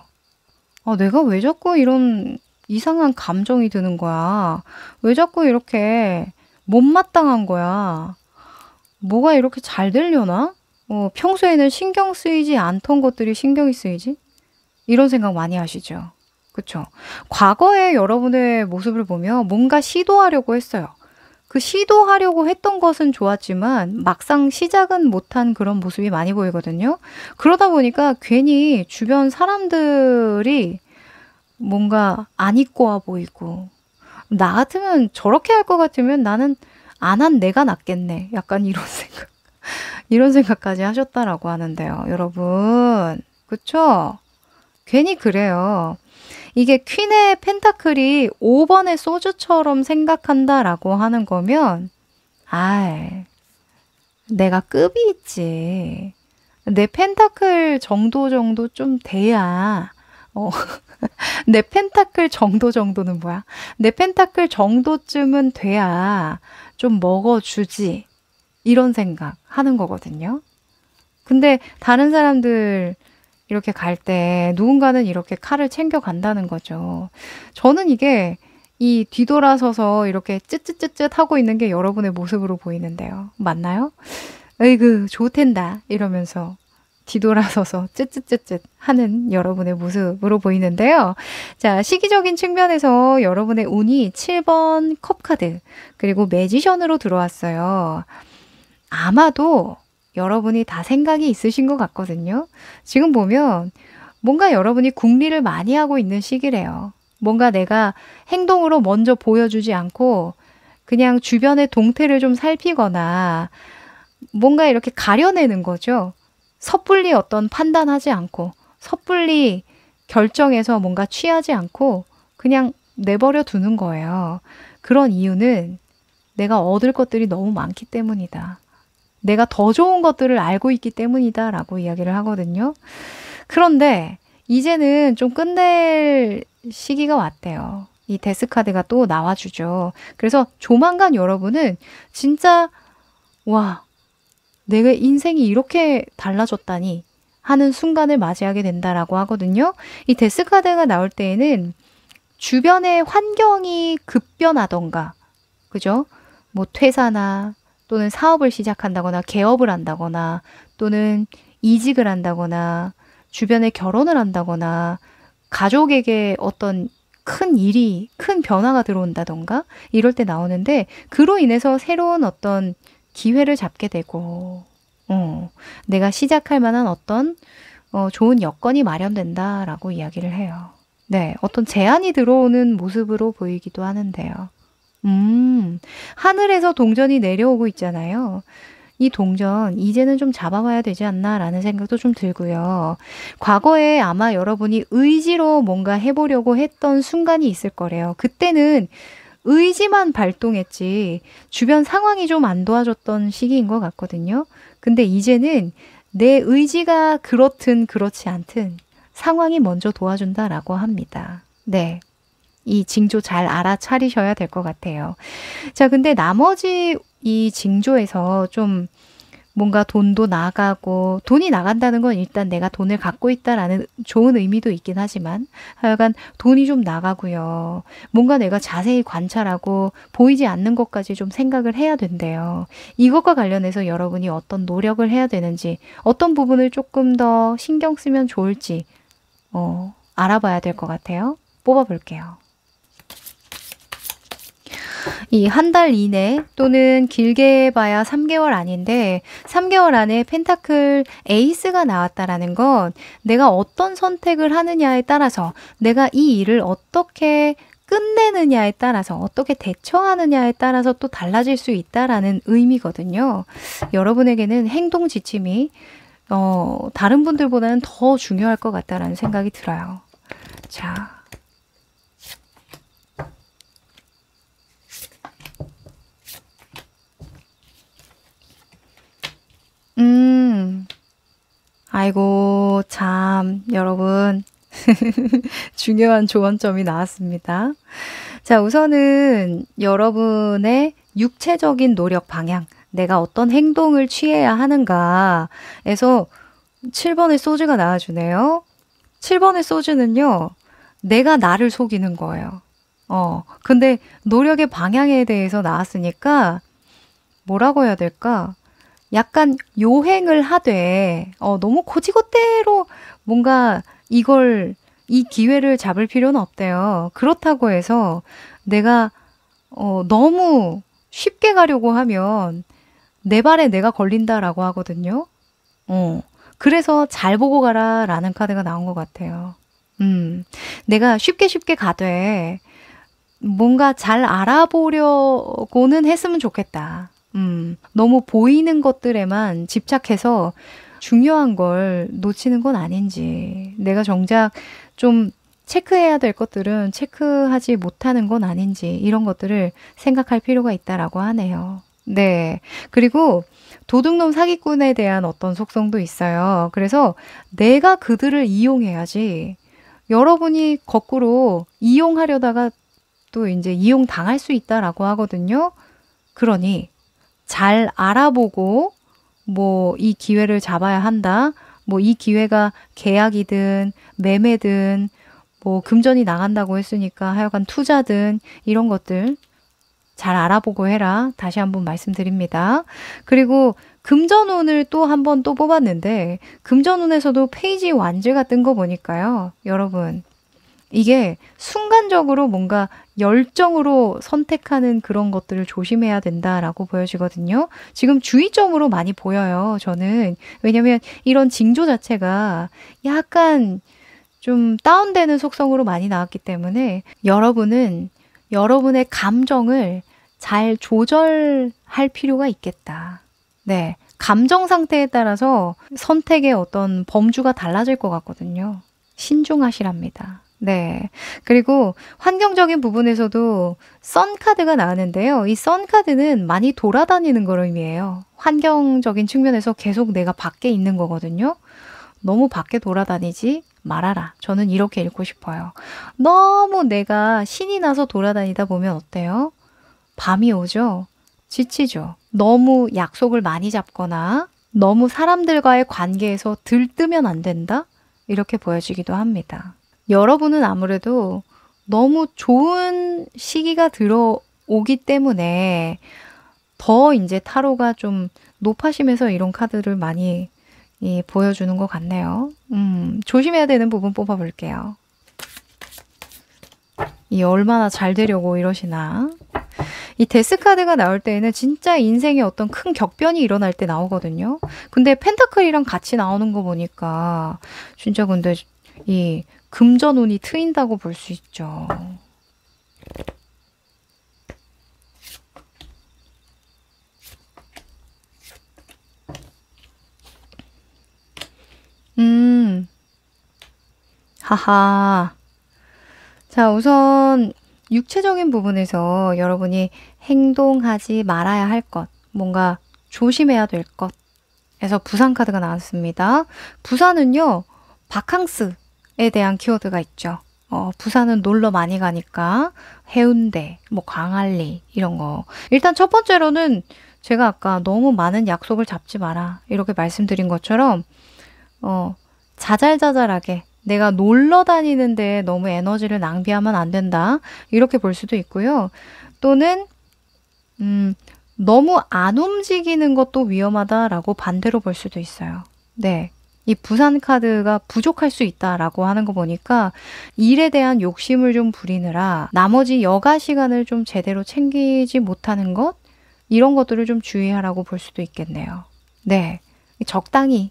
내가 왜 자꾸 이런 이상한 감정이 드는 거야? 왜 자꾸 이렇게 못마땅한 거야? 뭐가 이렇게 잘 되려나? 평소에는 신경 쓰이지 않던 것들이 신경이 쓰이지? 이런 생각 많이 하시죠? 그쵸? 과거에 여러분의 모습을 보면 뭔가 시도하려고 했어요. 그 시도하려고 했던 것은 좋았지만 막상 시작은 못한 그런 모습이 많이 보이거든요. 그러다 보니까 괜히 주변 사람들이 뭔가 안 입고 와 보이고, 나 같으면 저렇게 할 것 같으면 나는 안 한 내가 낫겠네. 약간 이런 생각, 이런 생각까지 하셨다라고 하는데요. 여러분, 그쵸? 괜히 그래요. 이게 퀸의 펜타클이 5번의 소주처럼 생각한다라고 하는 거면, 내가 급이 있지. 내 펜타클 정도 좀 돼야, 내 펜타클 정도는 뭐야? 내 펜타클 정도쯤은 돼야 좀 먹어주지. 이런 생각 하는 거거든요. 근데 다른 사람들 이렇게 갈 때 누군가는 이렇게 칼을 챙겨 간다는 거죠. 저는 이게 이 뒤돌아서서 이렇게 쯧쯧쯧쯧 하고 있는 게 여러분의 모습으로 보이는데요. 맞나요? 으이그 좋텐다 이러면서 뒤돌아서서 쯧쯧쯧쯧 하는 여러분의 모습으로 보이는데요. 자, 시기적인 측면에서 여러분의 운이 7번 컵카드 그리고 매지션으로 들어왔어요. 아마도 여러분이 다 생각이 있으신 것 같거든요. 지금 보면 뭔가 여러분이 궁리를 많이 하고 있는 시기래요. 뭔가 내가 행동으로 먼저 보여주지 않고 그냥 주변의 동태를 좀 살피거나 뭔가 이렇게 가려내는 거죠. 섣불리 어떤 판단하지 않고 섣불리 결정해서 뭔가 취하지 않고 그냥 내버려 두는 거예요. 그런 이유는 내가 얻을 것들이 너무 많기 때문이다. 내가 더 좋은 것들을 알고 있기 때문이다 라고 이야기를 하거든요. 그런데 이제는 좀 끝낼 시기가 왔대요. 이 데스카드가 또 나와주죠. 그래서 조만간 여러분은 진짜 와, 내가 인생이 이렇게 달라졌다니 하는 순간을 맞이하게 된다라고 하거든요. 이 데스카드가 나올 때에는 주변의 환경이 급변하던가, 그죠? 뭐 퇴사나 또는 사업을 시작한다거나 개업을 한다거나 또는 이직을 한다거나 주변에 결혼을 한다거나 가족에게 어떤 큰 일이, 큰 변화가 들어온다던가 이럴 때 나오는데 그로 인해서 새로운 어떤 기회를 잡게 되고 내가 시작할 만한 어떤 좋은 여건이 마련된다라고 이야기를 해요. 네, 어떤 제안이 들어오는 모습으로 보이기도 하는데요. 하늘에서 동전이 내려오고 있잖아요. 이 동전 이제는 좀 잡아봐야 되지 않나라는 생각도 좀 들고요. 과거에 아마 여러분이 의지로 뭔가 해보려고 했던 순간이 있을 거래요. 그때는 의지만 발동했지 주변 상황이 좀 안 도와줬던 시기인 것 같거든요. 근데 이제는 내 의지가 그렇든 그렇지 않든 상황이 먼저 도와준다라고 합니다. 네. 이 징조 잘 알아차리셔야 될 것 같아요. 자, 근데 나머지 이 징조에서 좀 뭔가 돈도 나가고, 돈이 나간다는 건 일단 내가 돈을 갖고 있다라는 좋은 의미도 있긴 하지만, 하여간 돈이 좀 나가고요. 뭔가 내가 자세히 관찰하고 보이지 않는 것까지 좀 생각을 해야 된대요. 이것과 관련해서 여러분이 어떤 노력을 해야 되는지, 어떤 부분을 조금 더 신경 쓰면 좋을지, 알아봐야 될 것 같아요. 뽑아볼게요. 이 한 달 이내 또는 길게 봐야 3개월 안인데 3개월 안에 펜타클 에이스가 나왔다라는 건 내가 어떤 선택을 하느냐에 따라서 내가 이 일을 어떻게 끝내느냐에 따라서 어떻게 대처하느냐에 따라서 또 달라질 수 있다라는 의미거든요. 여러분에게는 행동 지침이 다른 분들보다는 더 중요할 것 같다라는 생각이 들어요. 자. 아이고, 참, 여러분. 중요한 조언점이 나왔습니다. 자, 우선은 여러분의 육체적인 노력 방향, 내가 어떤 행동을 취해야 하는가에서 7번의 소주가 나와주네요. 7번의 소주는요, 내가 나를 속이는 거예요. 근데 노력의 방향에 대해서 나왔으니까 뭐라고 해야 될까? 약간 요행을 하되 너무 고지고대로 뭔가 이 기회를 잡을 필요는 없대요. 그렇다고 해서 내가 너무 쉽게 가려고 하면 내 발에 내가 걸린다라고 하거든요. 그래서 잘 보고 가라라는 카드가 나온 것 같아요. 내가 쉽게 가되 뭔가 잘 알아보려고는 했으면 좋겠다. 너무 보이는 것들에만 집착해서 중요한 걸 놓치는 건 아닌지, 내가 정작 좀 체크해야 될 것들은 체크하지 못하는 건 아닌지, 이런 것들을 생각할 필요가 있다라고 하네요. 네. 그리고 도둑놈 사기꾼에 대한 어떤 속성도 있어요. 그래서 내가 그들을 이용해야지 여러분이 거꾸로 이용하려다가 또 이제 이용당할 수 있다라고 하거든요. 그러니 잘 알아보고 뭐 이 기회를 잡아야 한다. 뭐 이 기회가 계약이든 매매든 뭐 금전이 나간다고 했으니까 하여간 투자든 이런 것들 잘 알아보고 해라. 다시 한번 말씀드립니다. 그리고 금전운을 또 한 번 또 뽑았는데 금전운에서도 페이지 완즈가 뜬 거 보니까요. 여러분, 이게 순간적으로 뭔가 열정으로 선택하는 그런 것들을 조심해야 된다라고 보여지거든요. 지금 주의점으로 많이 보여요, 저는. 왜냐면 이런 징조 자체가 약간 좀 다운되는 속성으로 많이 나왔기 때문에 여러분은 여러분의 감정을 잘 조절할 필요가 있겠다. 네. 감정 상태에 따라서 선택의 어떤 범주가 달라질 것 같거든요. 신중하시랍니다. 네. 그리고 환경적인 부분에서도 선 카드가 나왔는데요. 이 선 카드는 많이 돌아다니는 걸 의미해요. 환경적인 측면에서 계속 내가 밖에 있는 거거든요. 너무 밖에 돌아다니지 말아라. 저는 이렇게 읽고 싶어요. 너무 내가 신이 나서 돌아다니다 보면 어때요? 밤이 오죠? 지치죠? 너무 약속을 많이 잡거나 너무 사람들과의 관계에서 들뜨면 안 된다? 이렇게 보여지기도 합니다. 여러분은 아무래도 너무 좋은 시기가 들어오기 때문에 더 이제 타로가 좀 높아지면서 이런 카드를 많이 보여주는 것 같네요. 조심해야 되는 부분 뽑아볼게요. 이 얼마나 잘 되려고 이러시나. 이 데스 카드가 나올 때에는 진짜 인생에 어떤 큰 격변이 일어날 때 나오거든요. 근데 펜타클이랑 같이 나오는 거 보니까 진짜 근데 이 금전운이 트인다고 볼 수 있죠. 하하. 자, 우선 육체적인 부분에서 여러분이 행동하지 말아야 할 것, 뭔가 조심해야 될 것에서 부산 카드가 나왔습니다. 부산은요, 바캉스에 대한 키워드가 있죠. 부산은 놀러 많이 가니까 해운대, 뭐 광안리 이런 거. 일단 첫 번째로는 제가 아까 너무 많은 약속을 잡지 마라 이렇게 말씀드린 것처럼 자잘자잘하게 내가 놀러 다니는데 너무 에너지를 낭비하면 안 된다. 이렇게 볼 수도 있고요. 또는 너무 안 움직이는 것도 위험하다라고 반대로 볼 수도 있어요. 네. 이 부산 카드가 부족할 수 있다라고 하는 거 보니까 일에 대한 욕심을 좀 부리느라 나머지 여가 시간을 좀 제대로 챙기지 못하는 것? 이런 것들을 좀 주의하라고 볼 수도 있겠네요. 네. 적당히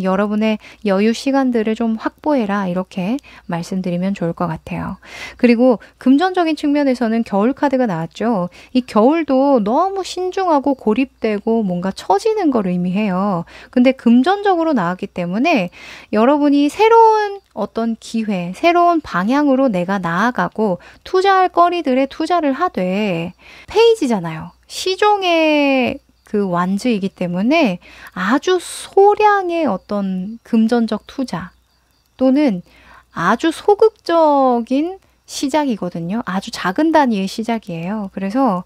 여러분의 여유 시간들을 좀 확보해라 이렇게 말씀드리면 좋을 것 같아요. 그리고 금전적인 측면에서는 겨울 카드가 나왔죠. 이 겨울도 너무 신중하고 고립되고 뭔가 처지는 걸 의미해요. 근데 금전적으로 나왔기 때문에 여러분이 새로운 어떤 기회, 새로운 방향으로 내가 나아가고 투자할 거리들에 투자를 하되 페이지잖아요. 시종의 그 완즈이기 때문에 아주 소량의 어떤 금전적 투자 또는 아주 소극적인 시작이거든요. 아주 작은 단위의 시작이에요. 그래서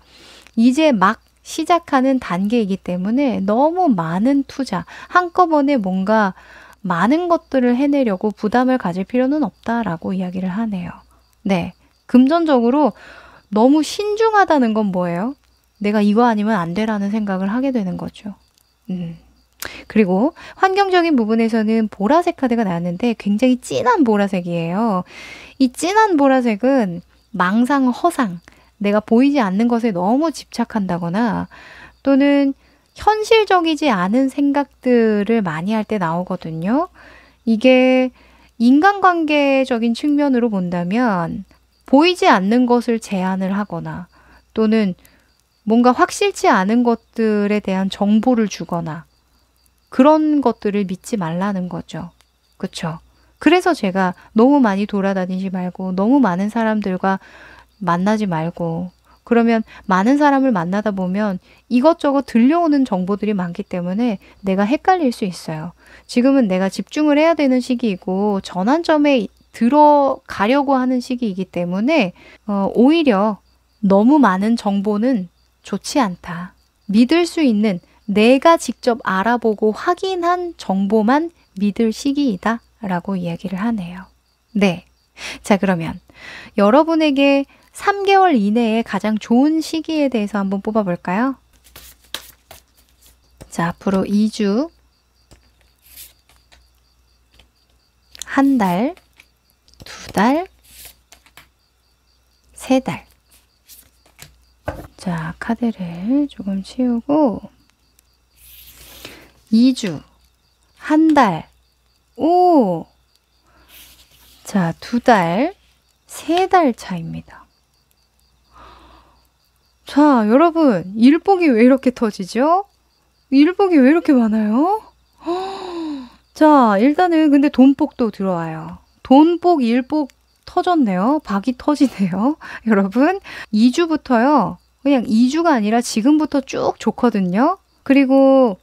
이제 막 시작하는 단계이기 때문에 너무 많은 투자, 한꺼번에 뭔가 많은 것들을 해내려고 부담을 가질 필요는 없다라고 이야기를 하네요. 네. 금전적으로 너무 신중하다는 건 뭐예요? 내가 이거 아니면 안 돼라는 생각을 하게 되는 거죠. 그리고 환경적인 부분에서는 보라색 카드가 나왔는데 굉장히 진한 보라색이에요. 이 진한 보라색은 망상, 허상, 내가 보이지 않는 것에 너무 집착한다거나 또는 현실적이지 않은 생각들을 많이 할 때 나오거든요. 이게 인간관계적인 측면으로 본다면 보이지 않는 것을 제안을 하거나 또는 뭔가 확실치 않은 것들에 대한 정보를 주거나 그런 것들을 믿지 말라는 거죠. 그쵸? 그래서 제가 너무 많이 돌아다니지 말고 너무 많은 사람들과 만나지 말고 그러면 많은 사람을 만나다 보면 이것저것 들려오는 정보들이 많기 때문에 내가 헷갈릴 수 있어요. 지금은 내가 집중을 해야 되는 시기이고 전환점에 들어가려고 하는 시기이기 때문에 오히려 너무 많은 정보는 좋지 않다. 믿을 수 있는 내가 직접 알아보고 확인한 정보만 믿을 시기이다 라고 이야기를 하네요. 네. 자, 그러면 여러분에게 3개월 이내에 가장 좋은 시기에 대해서 한번 뽑아볼까요? 자, 앞으로 2주, 한 달, 2달, 3달. 자, 카드를 조금 치우고 2주, 한 달, 오! 자, 2달, 3달 차입니다. 자, 여러분, 일복이 왜 이렇게 터지죠? 일복이 왜 이렇게 많아요? 자, 일단은 근데 돈복도 들어와요. 돈복, 일복 터졌네요. 박이 터지네요. 여러분, 2주부터요. 그냥 2주가 아니라 지금부터 쭉 좋거든요. 그리고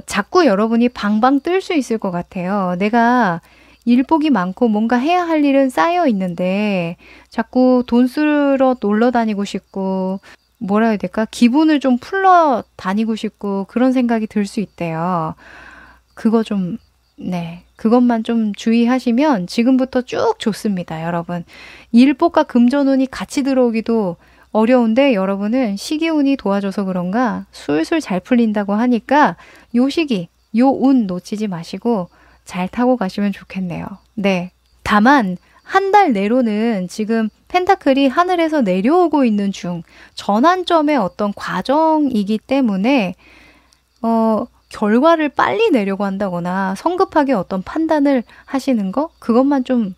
자꾸 여러분이 방방 뜰 수 있을 것 같아요. 내가 일복이 많고 뭔가 해야 할 일은 쌓여 있는데 자꾸 돈 쓰러 놀러 다니고 싶고 뭐라 해야 될까? 기분을 좀 풀러 다니고 싶고 그런 생각이 들 수 있대요. 그것만 좀 주의하시면 지금부터 쭉 좋습니다, 여러분. 일복과 금전운이 같이 들어오기도 어려운데 여러분은 시기운이 도와줘서 그런가 술술 잘 풀린다고 하니까 요 시기, 요 운 놓치지 마시고 잘 타고 가시면 좋겠네요. 네. 다만 한 달 내로는 지금 펜타클이 하늘에서 내려오고 있는 중 전환점의 어떤 과정이기 때문에 결과를 빨리 내려고 한다거나 성급하게 어떤 판단을 하시는 거 그것만 좀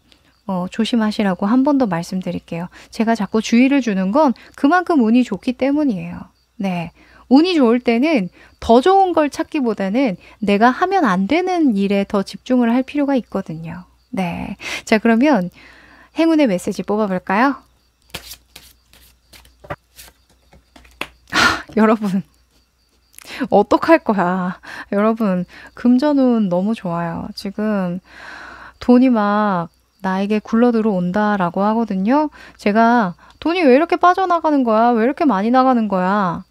조심하시라고 한 번 더 말씀드릴게요. 제가 자꾸 주의를 주는 건 그만큼 운이 좋기 때문이에요. 네. 운이 좋을 때는 더 좋은 걸 찾기보다는 내가 하면 안 되는 일에 더 집중을 할 필요가 있거든요. 네. 자, 그러면 행운의 메시지 뽑아볼까요? 여러분, 어떡할 거야. 여러분, 금전운 너무 좋아요. 지금 돈이 막 나에게 굴러 들어온다라고 하거든요. 제가 돈이 왜 이렇게 빠져나가는 거야? 왜 이렇게 많이 나가는 거야?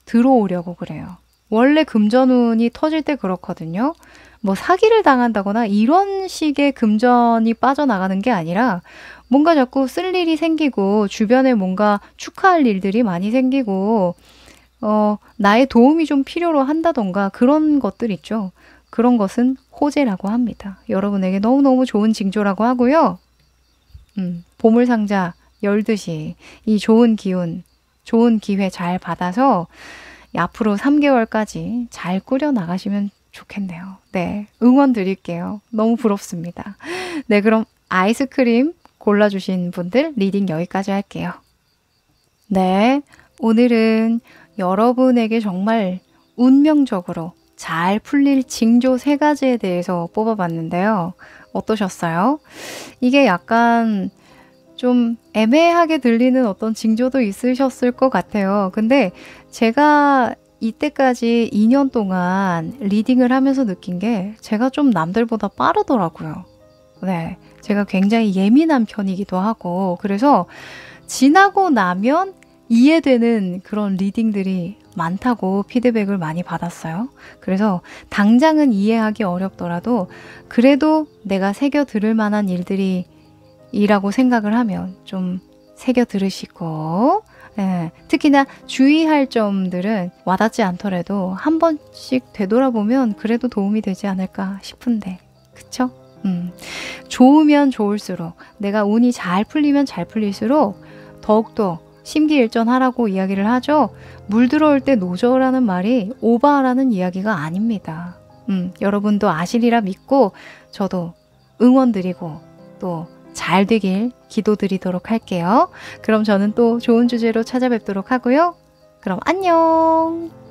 들어오려고 그래요. 원래 금전운이 터질 때 그렇거든요. 뭐 사기를 당한다거나 이런 식의 금전이 빠져나가는 게 아니라 뭔가 자꾸 쓸 일이 생기고 주변에 뭔가 축하할 일들이 많이 생기고 나의 도움이 좀 필요로 한다던가 그런 것들 있죠. 그런 것은 호재라고 합니다. 여러분에게 너무너무 좋은 징조라고 하고요. 보물상자 열듯이 이 좋은 기운, 좋은 기회 잘 받아서 앞으로 3개월까지 잘 꾸려 나가시면 좋겠네요. 네, 응원 드릴게요. 너무 부럽습니다. 네, 그럼 아이스크림 골라주신 분들 리딩 여기까지 할게요. 네, 오늘은 여러분에게 정말 운명적으로 잘 풀릴 징조 3가지에 대해서 뽑아봤는데요. 어떠셨어요? 이게 약간 좀 애매하게 들리는 어떤 징조도 있으셨을 것 같아요. 근데 제가 이때까지 2년 동안 리딩을 하면서 느낀 게 제가 좀 남들보다 빠르더라고요. 네. 제가 굉장히 예민한 편이기도 하고, 그래서 지나고 나면 이해되는 그런 리딩들이 많다고 피드백을 많이 받았어요. 그래서 당장은 이해하기 어렵더라도 그래도 내가 새겨 들을 만한 일들이 이라고 생각을 하면 좀 새겨 들으시고, 특히나 주의할 점들은 와닿지 않더라도 한 번씩 되돌아보면 그래도 도움이 되지 않을까 싶은데, 그쵸? 좋으면 좋을수록, 내가 운이 잘 풀리면 잘 풀릴수록 더욱더 심기일전하라고 이야기를 하죠. 물 들어올 때 노저라는 말이 오바라는 이야기가 아닙니다. 여러분도 아시리라 믿고 저도 응원드리고 또 잘 되길 기도드리도록 할게요. 그럼 저는 또 좋은 주제로 찾아뵙도록 하고요. 그럼 안녕!